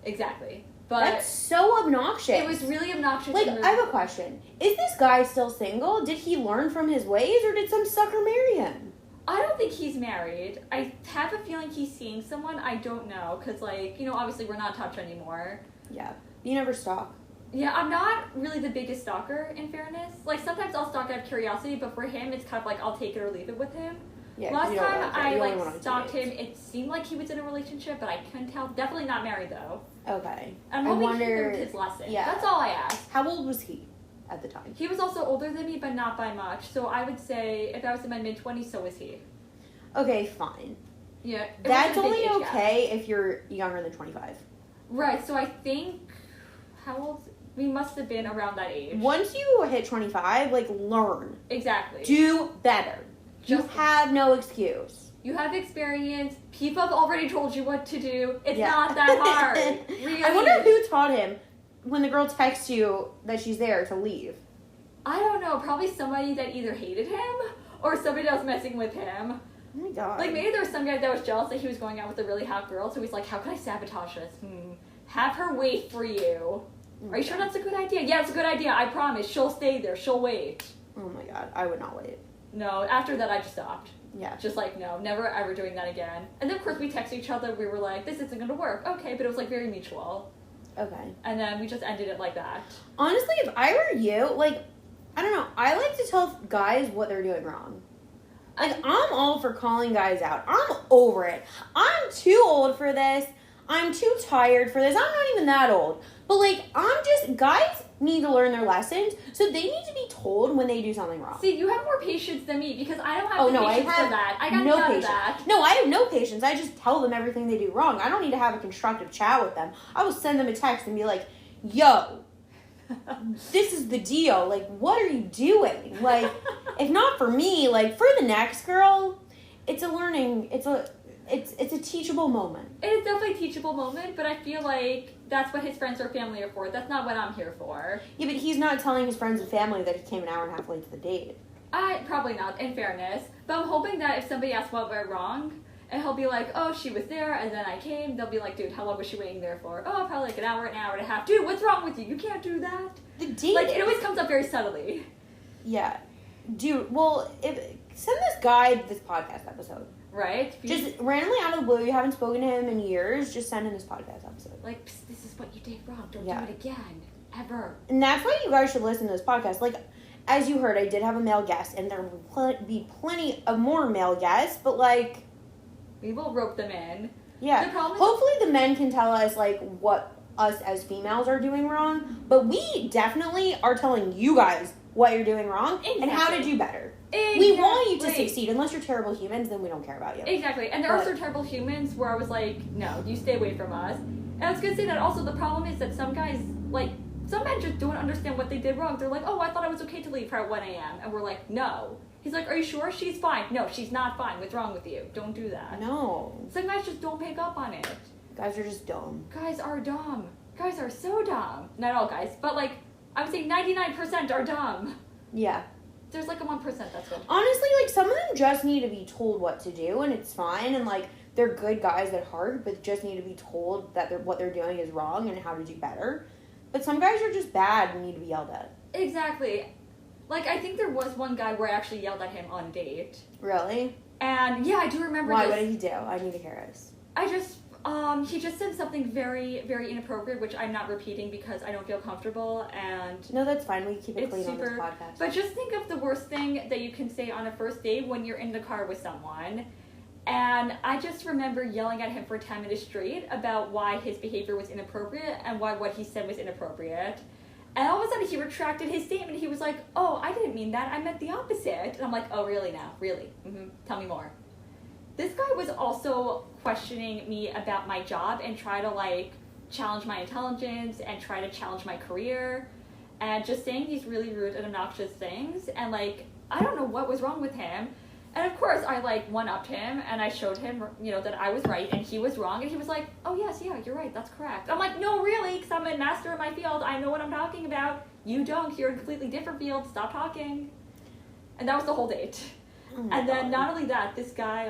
Exactly. But that's so obnoxious. It was really obnoxious. Like, I have a question. Is this guy still single? Did he learn from his ways, or did some sucker marry him? I don't think he's married. I have a feeling he's seeing someone. I don't know. Because, like, obviously we're not touch anymore. Yeah. You never stalk. Yeah, I'm not really the biggest stalker, in fairness. Like, sometimes I'll stalk out of curiosity, but for him, it's kind of like I'll take it or leave it with him. Yeah, Last time I stalked him, it seemed like he was in a relationship, but I couldn't tell. Definitely not married, though. Okay. I'm hoping he learned his lesson. Yeah. That's all I ask. How old was he at the time? He was also older than me, but not by much. So I would say, if I was in my mid-20s, so was he. Okay, fine. Yeah. That's only okay if you're younger than 25. Right, so I think... How old... We must have been around that age. Once you hit 25, like, learn. Exactly. Do better. You have no excuse. You have experience. People have already told you what to do. It's not that hard. Really. I wonder who taught him when the girl texts you that she's there to leave. I don't know. Probably somebody that either hated him or somebody that was messing with him. Oh my god. Like, maybe there was some guy that was jealous that he was going out with a really hot girl, so he's like, how can I sabotage this? Have her wait for you. Are you sure that's a good idea? Yeah, it's a good idea. I promise. She'll stay there. She'll wait. Oh my god. I would not wait. No, after that I just stopped. Yeah. Just like, no, never ever doing that again. And then, of course, we texted each other. We were like, this isn't going to work. Okay, but it was, like, very mutual. Okay. And then we just ended it like that. Honestly, if I were you, like, I don't know. I like to tell guys what they're doing wrong. Like, I'm all for calling guys out. I'm over it. I'm too old for this. I'm too tired for this. I'm not even that old. But, like, guys need to learn their lessons, so they need to be told when they do something wrong. See, you have more patience than me, because I don't have patience for that. I got no none patience. of that. No, I have no patience. I just tell them everything they do wrong. I don't need to have a constructive chat with them. I will send them a text and be like, yo, this is the deal. Like, what are you doing? Like, if not for me, like, for the next girl, it's a teachable moment. It is definitely a teachable moment, but I feel like that's what his friends or family are for. That's not what I'm here for. Yeah, but he's not telling his friends and family that he came an hour and a half late to the date. Probably not, in fairness. But I'm hoping that if somebody asks what went wrong, and he'll be like, oh, she was there, and then I came, they'll be like, dude, how long was she waiting there for? Oh, probably like an hour and a half. Dude, what's wrong with you? You can't do that. The date? Like, it always comes up very subtly. Yeah. Dude, well, send this guy this podcast episode. Right? Just randomly out of the blue, you haven't spoken to him in years, just send him this podcast episode. Like, this is what you did wrong. Don't do it again. Ever. And that's why you guys should listen to this podcast. Like, as you heard, I did have a male guest, and there will be plenty of more male guests, but, like... We will rope them in. Yeah. Hopefully the men can tell us, like, what us as females are doing wrong, but we definitely are telling you guys what you're doing wrong and how to do better. Exactly. We want you to succeed. Unless you're terrible humans, then we don't care about you. Exactly. And there are also terrible humans where I was like, no, you stay away from us. And I was going to say that also the problem is that some guys, like, some men just don't understand what they did wrong. They're like, oh, I thought it was okay to leave her at 1 a.m. And we're like, no. He's like, are you sure? She's fine. No, she's not fine. What's wrong with you? Don't do that. No. Some guys just don't pick up on it. Guys are just dumb. Guys are dumb. Guys are so dumb. Not all guys, but, like, I would say 99% are dumb. Yeah. There's like a 1% that's good. Honestly, like, some of them just need to be told what to do, and it's fine, and, like, they're good guys at heart, but just need to be told that what they're doing is wrong and how to do better. But some guys are just bad and need to be yelled at. Exactly. Like, I think there was one guy where I actually yelled at him on a date. Really? And, yeah, I do remember Why? What did he do? I need to hear this. He just said something very, very inappropriate, which I'm not repeating because I don't feel comfortable, and... No, that's fine. We keep it clean on this podcast. But just think of the worst thing that you can say on a first date when you're in the car with someone. And I just remember yelling at him for 10 minutes straight about why his behavior was inappropriate and why what he said was inappropriate. And all of a sudden he retracted his statement. He was like, oh, I didn't mean that. I meant the opposite. And I'm like, oh, really now? Really? Mm-hmm. Tell me more. This guy was also questioning me about my job and try to, like, challenge my intelligence and try to challenge my career and just saying these really rude and obnoxious things. And, like, I don't know what was wrong with him. And, of course, I, like, one-upped him and I showed him, you know, that I was right and he was wrong. And he was like, oh, yes, yeah, you're right. That's correct. I'm like, no, really, because I'm a master in my field. I know what I'm talking about. You don't. You're in a completely different field. Stop talking. And that was the whole date. Oh and then not only that, this guy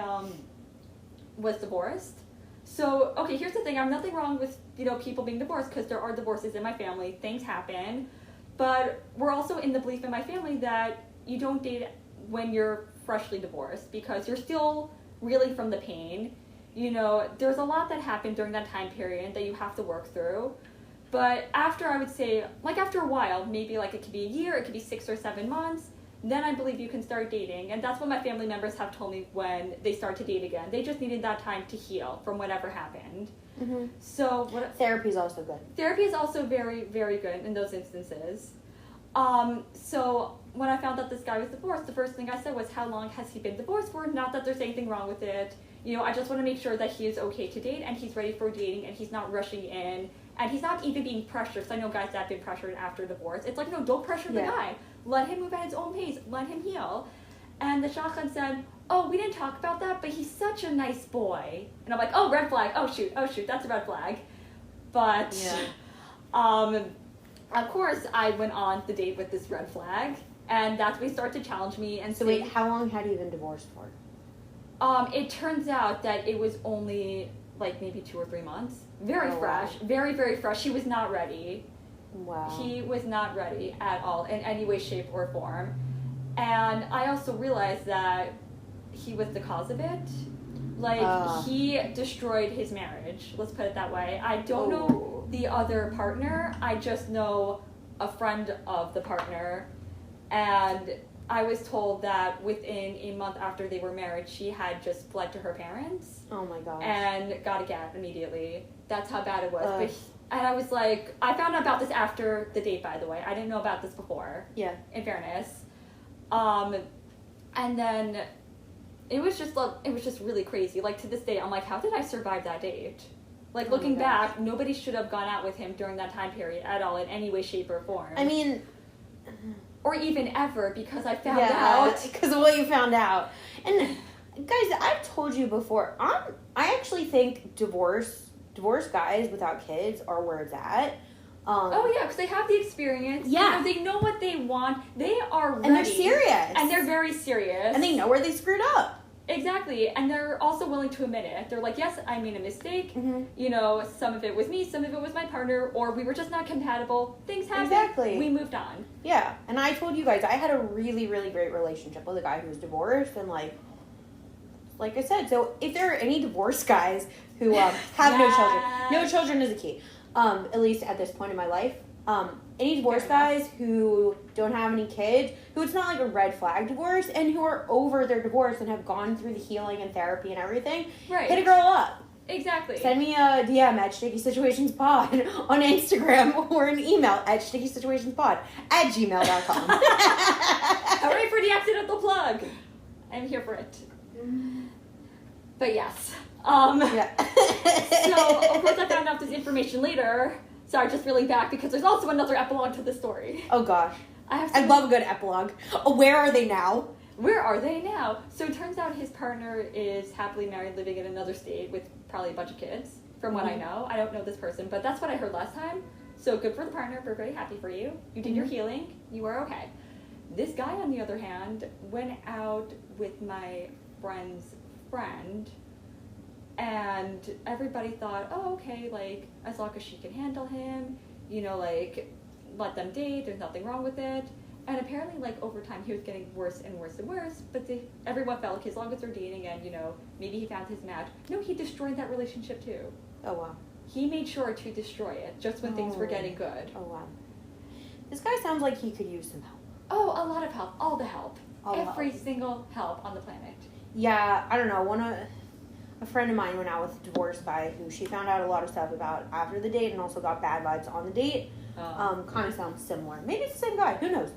was divorced. So, okay, here's the thing. I have nothing wrong with, you know, people being divorced because there are divorces in my family. Things happen. But we're also in the belief in my family that you don't date when you're freshly divorced because you're still reeling from the pain. You know, there's a lot that happened during that time period that you have to work through. But after, I would say, like after a while, maybe like it could be a year, it could be 6 or 7 months, then I believe you can start dating. And that's what my family members have told me when they start to date again. They just needed that time to heal from whatever happened. Mm-hmm. So therapy is also good. Therapy is also very, very good in those instances. So when I found out this guy was divorced, the first thing I said was, how long has he been divorced for? Not that there's anything wrong with it. You know, I just want to make sure that he is okay to date and he's ready for dating and he's not rushing in And he's not even being pressured, because I know guys that have been pressured after divorce. It's like, no, don't pressure the guy. Let him move at his own pace. Let him heal. And the shotgun said, oh, we didn't talk about that, but he's such a nice boy. And I'm like, oh, red flag. Oh, shoot, that's a red flag. But, of course, I went on the date with this red flag. And that's when he started to challenge me. And so wait, how long had you been divorced for? It turns out that it was only like maybe 2 or 3 months. Very fresh. Wow. Very, very fresh. He was not ready. Wow. He was not ready at all in any way, shape, or form. And I also realized that he was the cause of it. Like, he destroyed his marriage. Let's put it that way. I don't know the other partner. I just know a friend of the partner. And I was told that within a month after they were married, she had just fled to her parents. Oh my gosh. And got a gap immediately. That's how bad it was. And I was like, I found out about this after the date, by the way. I didn't know about this before. Yeah. In fairness. And then it was just really crazy. Like, to this day, I'm like, how did I survive that date? Like, looking back, nobody should have gone out with him during that time period at all in any way, shape, or form. I mean... Or even ever, because I found out. Because of what you found out. And, guys, I've told you before, I actually think divorced guys without kids are where it's at. Because they have the experience. Yeah. They know what they want. They are ready. And they're serious. And they're very serious. And they know where they screwed up. Exactly. And they're also willing to admit it. They're like, yes, I made a mistake. Mm-hmm. You know, some of it was me, some of it was my partner, or we were just not compatible. Things happen. Exactly. We moved on. Yeah. And I told you guys, I had a really, really great relationship with a guy who was divorced, and like I said, so if there are any divorced guys who have no children is a key, at least at this point in my life, any divorced guys who don't have any kids, who it's not like a red flag divorce, and who are over their divorce and have gone through the healing and therapy and everything, hit a girl up. Exactly. Send me a DM at stickysituationspod on Instagram, or an email at stickysituationspod@gmail.com. Hooray for the accidental plug. I'm here for it. But yes. So, of course, I found out this information later. Sorry, just reeling back, because there's also another epilogue to the story. Oh, gosh. I love a good epilogue. Where are they now? Where are they now? So it turns out his partner is happily married, living in another state with probably a bunch of kids, from what I know. I don't know this person, but that's what I heard last time. So good for the partner. We're very happy for you. You did your healing. You are okay. This guy, on the other hand, went out with my friend's friend, and everybody thought, oh, okay, like, as long as she can handle him, you know, like, let them date, there's nothing wrong with it. And apparently, like, over time, he was getting worse and worse and worse, but everyone felt like as long as they're dating and, you know, maybe he found his match. No, he destroyed that relationship, too. Oh, wow. He made sure to destroy it, just when things were getting good. Oh, wow. This guy sounds like he could use some help. Oh, a lot of help. All the help. Every single help on the planet. Yeah, I don't know. A friend of mine went out with a divorced guy who she found out a lot of stuff about after the date, and also got bad vibes on the date. Kind of sounds similar. Maybe it's the same guy. Who knows?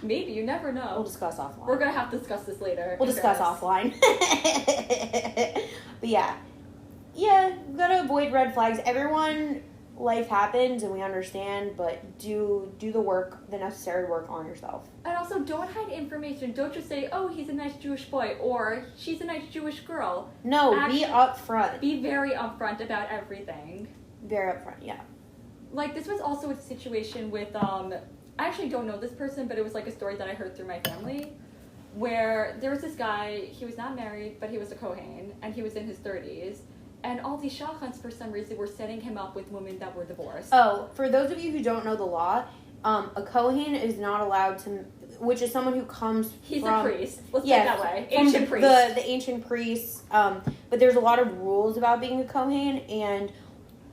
Maybe. You never know. We'll discuss offline. We're going to have to discuss this later. We'll discuss offline. But yeah, gotta avoid red flags. Everyone, life happens and we understand, but do the necessary work on yourself. And also, don't hide information. Don't just say, oh, he's a nice Jewish boy, or she's a nice Jewish girl. No, actually, be upfront. Be very upfront about everything. Very upfront, yeah. Like, this was also a situation with, I actually don't know this person, but it was like a story that I heard through my family, where there was this guy, he was not married, but he was a Kohen, and he was in his 30s, and all these shachans, for some reason, were setting him up with women that were divorced. Oh, for those of you who don't know the law, a Kohen is not allowed to, which is someone who comes He's from... a priest. Let's put it that way. Ancient priest. The ancient priests. But there's a lot of rules about being a Kohen, and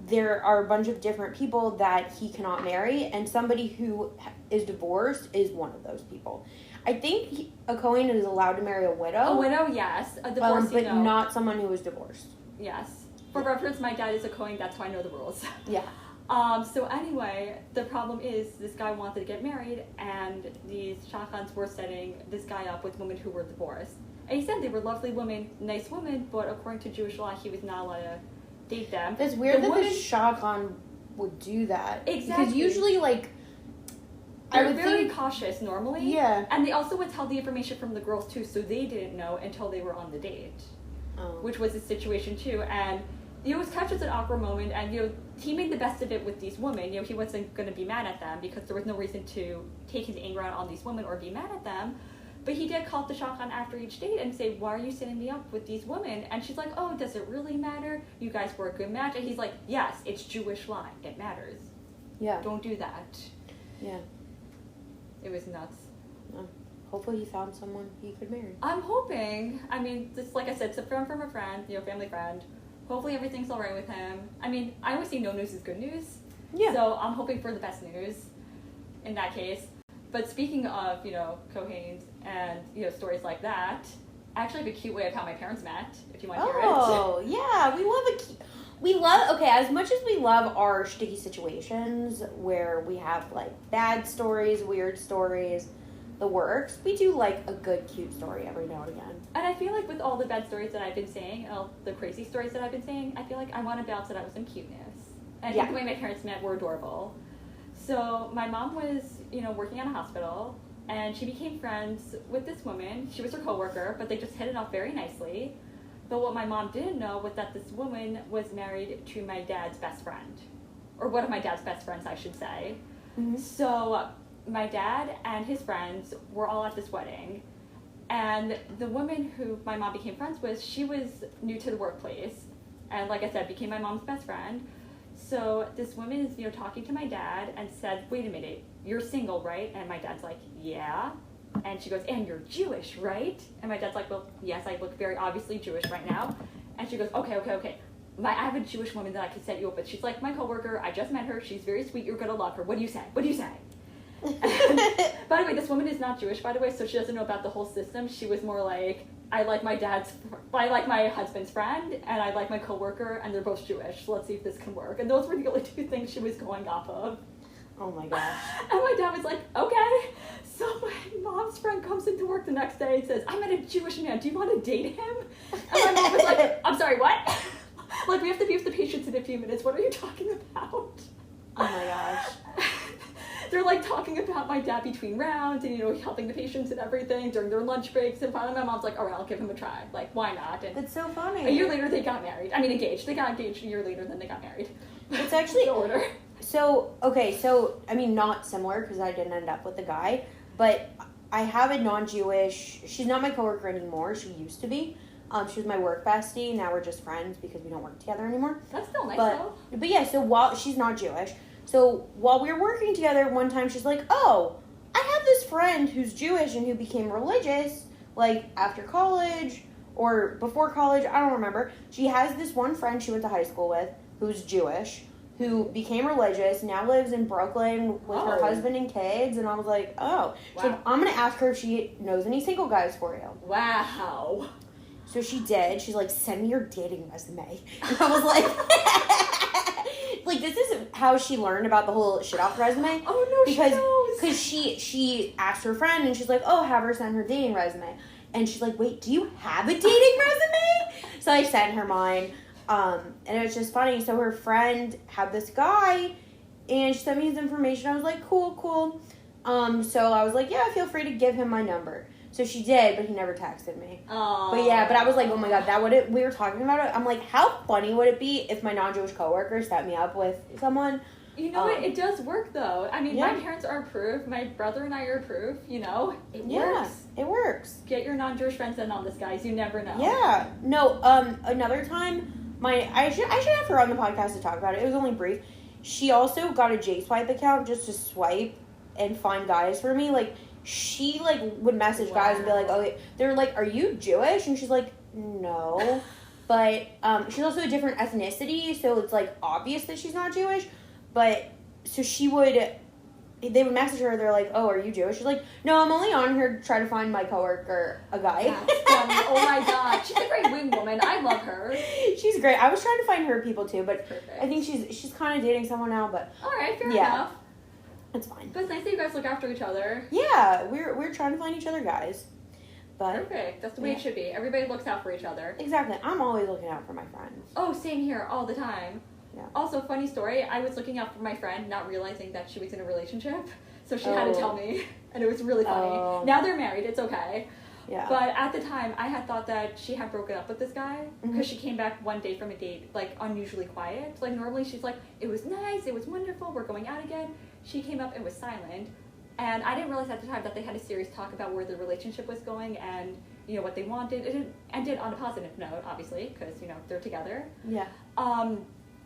there are a bunch of different people that he cannot marry, and somebody who is divorced is one of those people. I think a Kohen is allowed to marry a widow. A widow, yes. A divorcee, but not someone who is divorced. Yes. For reference, my dad is a Kohen, that's how I know the rules. Yeah. So anyway, the problem is this guy wanted to get married, and these shachans were setting this guy up with women who were divorced. And he said they were lovely women, nice women, but according to Jewish law, he was not allowed to date them. It's weird that the shotgun would do that. Exactly. Because usually, like, they're very cautious normally. Yeah. And they also withheld the information from the girls too, so they didn't know until they were on the date. Oh. Which was the situation too. And, you know, it was kind of just an awkward moment, and, you know, he made the best of it with these women. You know, he wasn't going to be mad at them because there was no reason to take his anger out on these women or be mad at them. But he did call up the shotgun after each date and say, why are you setting me up with these women? And she's like, oh, does it really matter? You guys were a good match. And he's like, yes, it's Jewish line. It matters. Yeah. Don't do that. Yeah. It was nuts. Hopefully he found someone he could marry. I'm hoping. I mean, just like I said, it's a friend from a friend, you know, family friend. Hopefully everything's all right with him. I mean, I always say no news is good news. Yeah. So I'm hoping for the best news in that case. But speaking of, you know, Cohanes and, you know, stories like that, I actually have a cute way of how my parents met, if you want to hear it. Oh, yeah. We love, okay, as much as we love our sticky situations where we have, like, bad stories, weird stories, the works, we do like a good, cute story every now and again. And I feel like with all the bad stories that I've been saying, all the crazy stories that I've been saying, I feel like I want to balance it out with some cuteness. And I think the way my parents met were adorable. So my mom was, you know, working at a hospital, and she became friends with this woman. She was her coworker, but they just hit it off very nicely. But what my mom didn't know was that this woman was married to my dad's best friend. Or one of my dad's best friends, I should say. Mm-hmm. So my dad and his friends were all at this wedding. And the woman who my mom became friends with, she was new to the workplace. And like I said, became my mom's best friend. So this woman is, you know, talking to my dad and said, wait a minute, you're single, right? And my dad's like, yeah. And she goes, and you're Jewish, right? And my dad's like, well, yes, I look very obviously Jewish right now. And she goes, okay. I have a Jewish woman that I could set you up with. She's like my coworker. I just met her. She's very sweet. You're going to love her. What do you say? And, by the way, this woman is not Jewish, by the way, so she doesn't know about the whole system. She was more like, I like my husband's friend, and I like my coworker, and they're both Jewish. So let's see if this can work. And those were the only two things she was going off of. Oh my gosh. And my dad was like, okay. So my mom's friend comes into work the next day and says, I met a Jewish man. Do you want to date him? And my mom was like, I'm sorry, what? Like, we have to be with the patients in a few minutes. What are you talking about? Oh my gosh. They're like talking about my dad between rounds and, you know, helping the patients and everything during their lunch breaks. And finally my mom's like, all right, I'll give him a try. Like, why not? And that's so funny. A year later they got married. I mean, engaged. They got engaged a year later, then they got married. It's actually the order. So, okay, so, I mean, not similar because I didn't end up with a guy, but I have a non-Jewish, she's not my coworker anymore, she used to be. She was my work bestie, now we're just friends because we don't work together anymore. That's still nice though. But yeah, so while, she's not Jewish, so while we were working together, one time she's like, oh, I have this friend who's Jewish and who became religious, like, after college, or before college, I don't remember. She has this one friend she went to high school with, who's Jewish, who became religious, now lives in Brooklyn with her husband and kids, and I was like, oh. Wow. So I'm going to ask her if she knows any single guys for you. Wow. So she did. She's like, send me your dating resume. And I was like, like, this is how she learned about the whole shit off resume. Oh, no, because she asked her friend, and she's like, oh, have her send her dating resume. And she's like, wait, do you have a dating resume? So I sent her mine. And it was just funny. So her friend had this guy, and she sent me his information. I was like, cool. So I was like, yeah, feel free to give him my number. So she did, but he never texted me. Aww. But yeah, but I was like, oh my god, we were talking about it. I'm like, how funny would it be if my non-Jewish coworker set me up with someone? You know what? It does work though. I mean, my parents are proof. My brother and I are proof. You know, it works. It works. Get your non-Jewish friends in on this, guys. You never know. Yeah. No. Another time. I should have her on the podcast to talk about it. It was only brief. She also got a JSwipe account just to swipe and find guys for me. Like, she, like, would message guys and be like, oh, they're like, are you Jewish? And she's like, no. But she's also a different ethnicity, so it's, like, obvious that she's not Jewish. But, so they would message her, they're like, oh, are you Jewish? She's like, no, I'm only on here to try to find my coworker a guy. That's funny. Oh my god. She's a great wing woman. I love her. She's great. I was trying to find her people too, but perfect. I think she's kind of dating someone now, but... Alright, fair enough. It's fine. But it's nice that you guys look after each other. Yeah, we're trying to find each other guys. But perfect. That's the way it should be. Everybody looks out for each other. Exactly. I'm always looking out for my friends. Oh, same here, all the time. Yeah. Also, funny story, I was looking out for my friend, not realizing that she was in a relationship. So she had to tell me, and it was really funny. Now they're married, it's okay. Yeah. But at the time, I had thought that she had broken up with this guy because she came back one day from a date, like, unusually quiet. Like, normally she's like, it was nice, it was wonderful, we're going out again. She came up and was silent. And I didn't realize at the time that they had a serious talk about where the relationship was going and, you know, what they wanted. It ended on a positive note, obviously, because, you know, they're together. Yeah.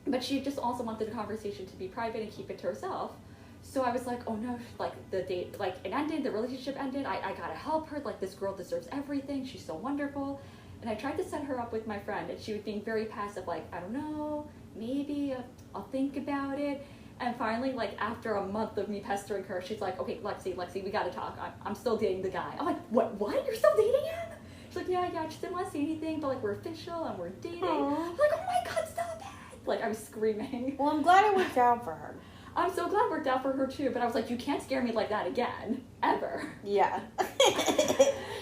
But she just also wanted the conversation to be private and keep it to herself. So I was like, oh no, like, the date, like, it ended, the relationship ended, I gotta help her, like, this girl deserves everything, she's so wonderful. And I tried to set her up with my friend, and she was being very passive, like, I don't know, maybe, I'll think about it. And finally, like, after a month of me pestering her, she's like, okay, Lexi, we gotta talk, I'm still dating the guy. I'm like, what, you're still dating him? She's like, yeah, I just didn't want to say anything, but, like, we're official, and we're dating. Aww. I'm like, oh my god, stop it! Like, I was screaming. Well, I'm glad it worked out for her. I'm so glad it worked out for her too, but I was like, you can't scare me like that again. Ever. Yeah.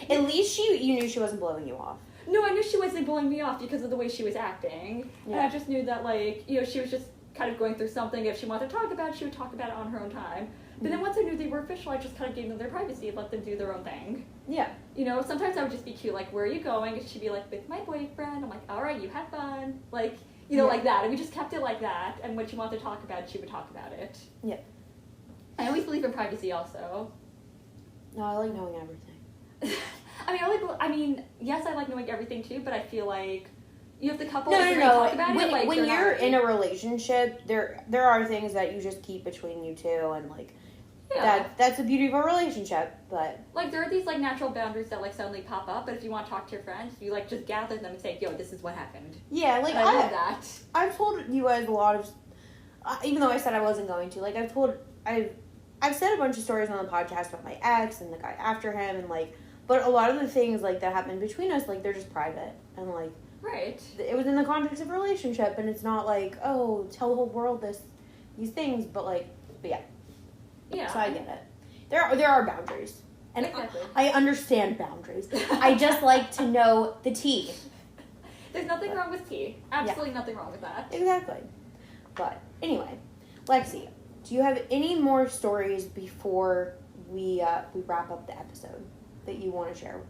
At least you knew she wasn't blowing you off. No, I knew she wasn't blowing me off because of the way she was acting. Yeah. And I just knew that, like, you know, she was just kind of going through something. If she wanted to talk about it, she would talk about it on her own time. But then once I knew they were official, I just kind of gave them their privacy and let them do their own thing. Yeah. You know, sometimes I would just be cute, like, where are you going? And she'd be like, with my boyfriend. I'm like, all right, you have fun. Like, you know, like that. And we just kept it like that. And when she wanted to talk about it, she would talk about it. Yeah. I always believe in privacy also. No, I like knowing everything. I mean, yes, I like knowing everything too, but I feel like you have the couple No. talk about when it. Like, when you're in a relationship, there are things that you just keep between you two, and like that's the beauty of a relationship. But like, there are these like natural boundaries that like suddenly pop up. But if you want to talk to your friends, you like just gather them and say, "Yo, this is what happened." Yeah, like I love that. I've told you guys a lot of, even though I said I wasn't going to. Like I've said a bunch of stories on the podcast about my ex and the guy after him, and like, but a lot of the things like that happened between us, like they're just private, and like, right. It was in the context of a relationship, and it's not like, oh, tell the whole world these things, but yeah. Yeah. So I get it. There are boundaries, and exactly. I understand boundaries. I just like to know the tea. There's nothing wrong with tea. Absolutely nothing wrong with that. Exactly. But anyway, Lexi, do you have any more stories before we wrap up the episode that you want to share?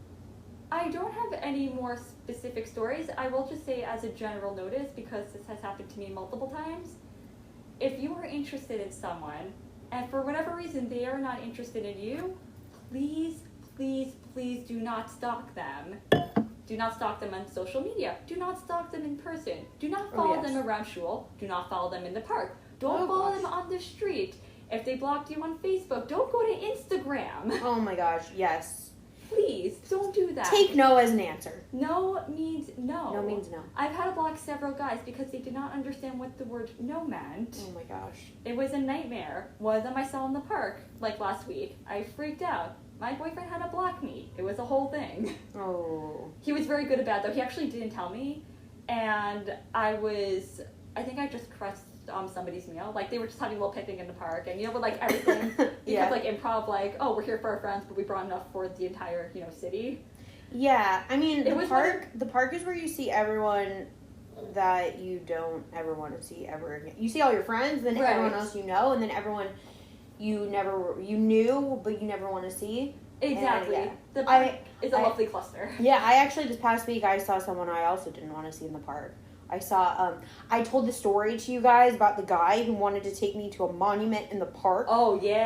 I don't have any more specific stories. I will just say as a general notice, because this has happened to me multiple times, if you are interested in someone, and for whatever reason they are not interested in you, please, please, please do not stalk them. Do not stalk them on social media. Do not stalk them in person. Do not follow them around shul. Do not follow them in the park. Don't follow them on the street. If they blocked you on Facebook, don't go to Instagram. Oh my gosh, yes. Please, don't do that. Take no as an answer. No means no. No means no. I've had to block several guys because they did not understand what the word no meant. Oh my gosh. It was a nightmare. One of them I saw in the park, like last week. I freaked out. My boyfriend had to block me. It was a whole thing. Oh. He was very good about it, though. He actually didn't tell me. And I think I just crushed somebody's meal. Like, they were just having a little picnic in the park, and, you know, with, like, everything, you have, like, improv, like, oh, we're here for our friends, but we brought enough for the entire, you know, city. Yeah, I mean, the park is where you see everyone that you don't ever want to see ever again. You see all your friends, then everyone else you know, and then everyone you knew, but you never want to see. Exactly. And, the park is a lovely cluster. Yeah, I actually, this past week, I saw someone I also didn't want to see in the park. I saw, I told the story to you guys about the guy who wanted to take me to a monument in the park. Oh, yeah.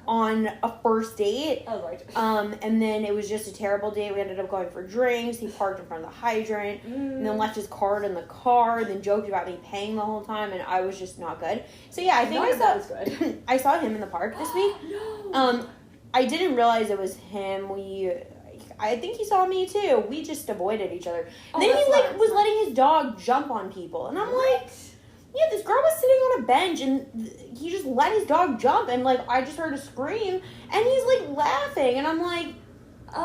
On a first date. Oh, right. And then it was just a terrible date. We ended up going for drinks. He parked in front of the hydrant, and then left his card in the car, and then joked about me paying the whole time, and I was just not good. So yeah, I think that was good. I saw him in the park this week. No. I didn't realize it was him. I think he saw me too. We just avoided each other. And then he was letting his dog jump on people, and I'm like, yeah, this girl was sitting on a bench, and he just let his dog jump, and like I just heard a scream, and he's like laughing, and I'm like,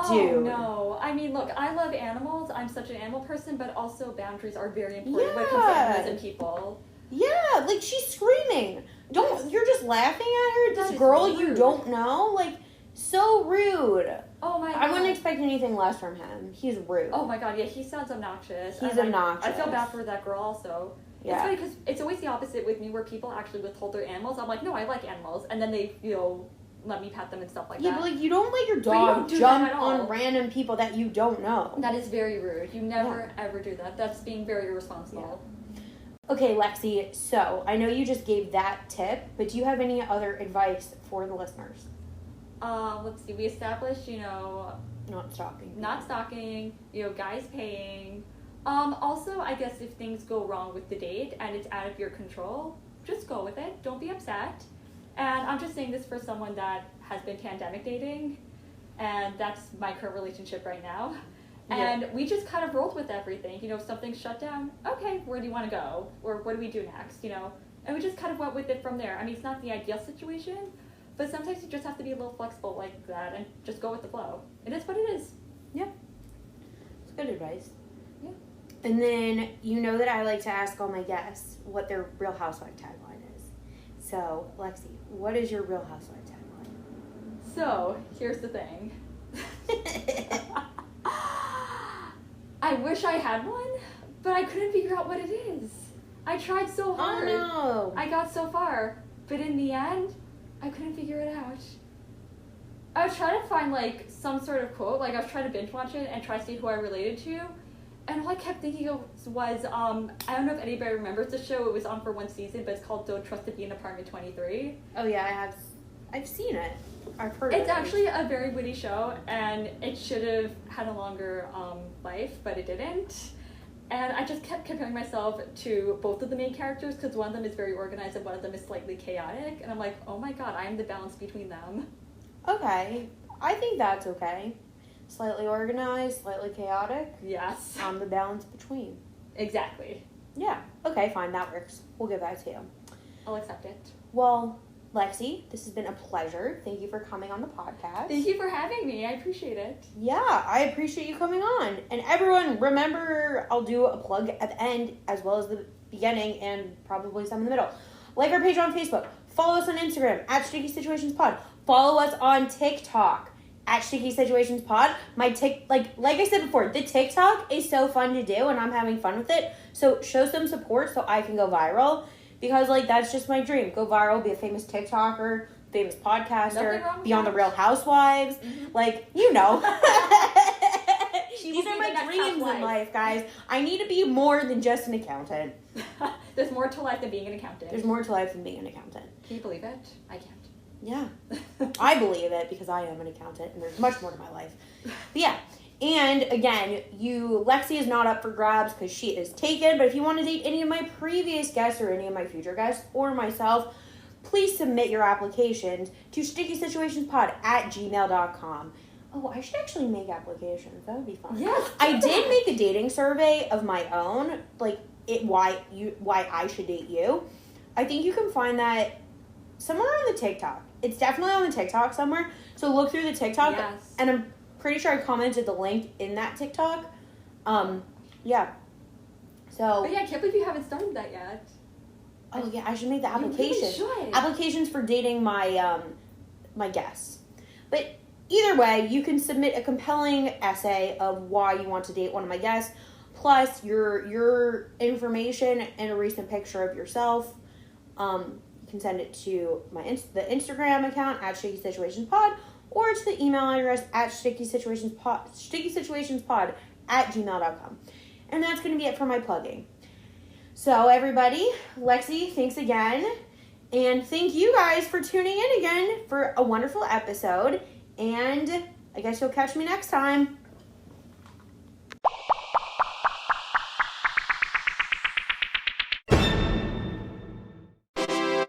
dude. No. I mean, look, I love animals. I'm such an animal person, but also boundaries are very important when it comes to animals and people. Yeah, like she's screaming. You're just laughing at her. This girl you don't know, like, so rude. Oh my god. I wouldn't expect anything less from him. He's rude. Oh my god, yeah, he sounds obnoxious. He's obnoxious. I feel bad for that girl also. Yeah. It's funny because it's always the opposite with me where people actually withhold their animals. I'm like, no, I like animals. And then they, let me pet them and stuff like that. Yeah, but like, you don't let your you dog don't do jump that at all. on random people that you don't know. That is very rude. You never, ever do that. That's being very irresponsible. Yeah. Okay, Lexi, so I know you just gave that tip, but do you have any other advice for the listeners? Let's see. We established, Not stalking. not stalking, guys paying. Also, I guess if things go wrong with the date and it's out of your control, just go with it. Don't be upset. And I'm just saying this for someone that has been pandemic dating, and that's my current relationship right now. And we just kind of rolled with everything. Something's shut down. Okay, where do you want to go? Or what do we do next? And we just kind of went with it from there. I mean, it's not the ideal situation, but sometimes you just have to be a little flexible like that and just go with the flow. It is what it is. Yeah. It's good advice. Yeah. And then, that I like to ask all my guests what their Real Housewife tagline is. So, Lexi, what is your Real Housewife tagline? So, here's the thing. I wish I had one, but I couldn't figure out what it is. I tried so hard. Oh, no. I got so far, but in the end, I couldn't figure it out. I was trying to find, some sort of quote. I was trying to binge watch it and try to see who I related to. And all I kept thinking of was, I don't know if anybody remembers the show. It was on for one season, but it's called Don't Trust to Be in Apartment 23. Oh, yeah, I've seen it. I've heard of it. It's actually a very witty show, and it should have had a longer life, but it didn't. And I just kept comparing myself to both of the main characters, because one of them is very organized and one of them is slightly chaotic. And I'm like, oh my god, I am the balance between them. Okay. I think that's okay. Slightly organized, slightly chaotic. Yes. I'm the balance between. Exactly. Yeah. Okay, fine. That works. We'll give that to you. I'll accept it. Well, Lexi, this has been a pleasure. Thank you for coming on the podcast. Thank you for having me. I appreciate it. Yeah, I appreciate you coming on. And everyone, remember, I'll do a plug at the end as well as the beginning and probably some in the middle. Like our page on Facebook. Follow us on Instagram at Sticky Situations Pod. Follow us on TikTok at Sticky Situations Pod. Like I said before, the TikTok is so fun to do and I'm having fun with it. So show some support so I can go viral. Because, that's just my dream. Go viral, be a famous TikToker, famous podcaster, be on The Real Housewives. Mm-hmm. These are my dreams in life, guys. I need to be more than just an accountant. There's more to life than being an accountant. There's more to life than being an accountant. Can you believe it? I can't. Yeah. I believe it because I am an accountant and there's much more to my life. But yeah. And again, Lexi is not up for grabs because she is taken. But if you want to date any of my previous guests or any of my future guests or myself, please submit your applications to stickysituationspod@gmail.com. Oh, I should actually make applications. That would be fun. Yes. I did make a dating survey of my own, why I should date you. I think you can find that somewhere on the TikTok. It's definitely on the TikTok somewhere. So look through the TikTok. Yes. And I'm pretty sure I commented the link in that TikTok. Yeah. So. But yeah, I can't believe you haven't started that yet. Oh yeah, I should make the application. You really should. Applications for dating my my guests. But either way, you can submit a compelling essay of why you want to date one of my guests, plus your information and a recent picture of yourself. You can send it to the Instagram account at StickySituationsPod or to the email address at stickysituationspod@gmail.com. And that's going to be it for my plugging. So everybody, Lexi, thanks again. And thank you guys for tuning in again for a wonderful episode. And I guess you'll catch me next time.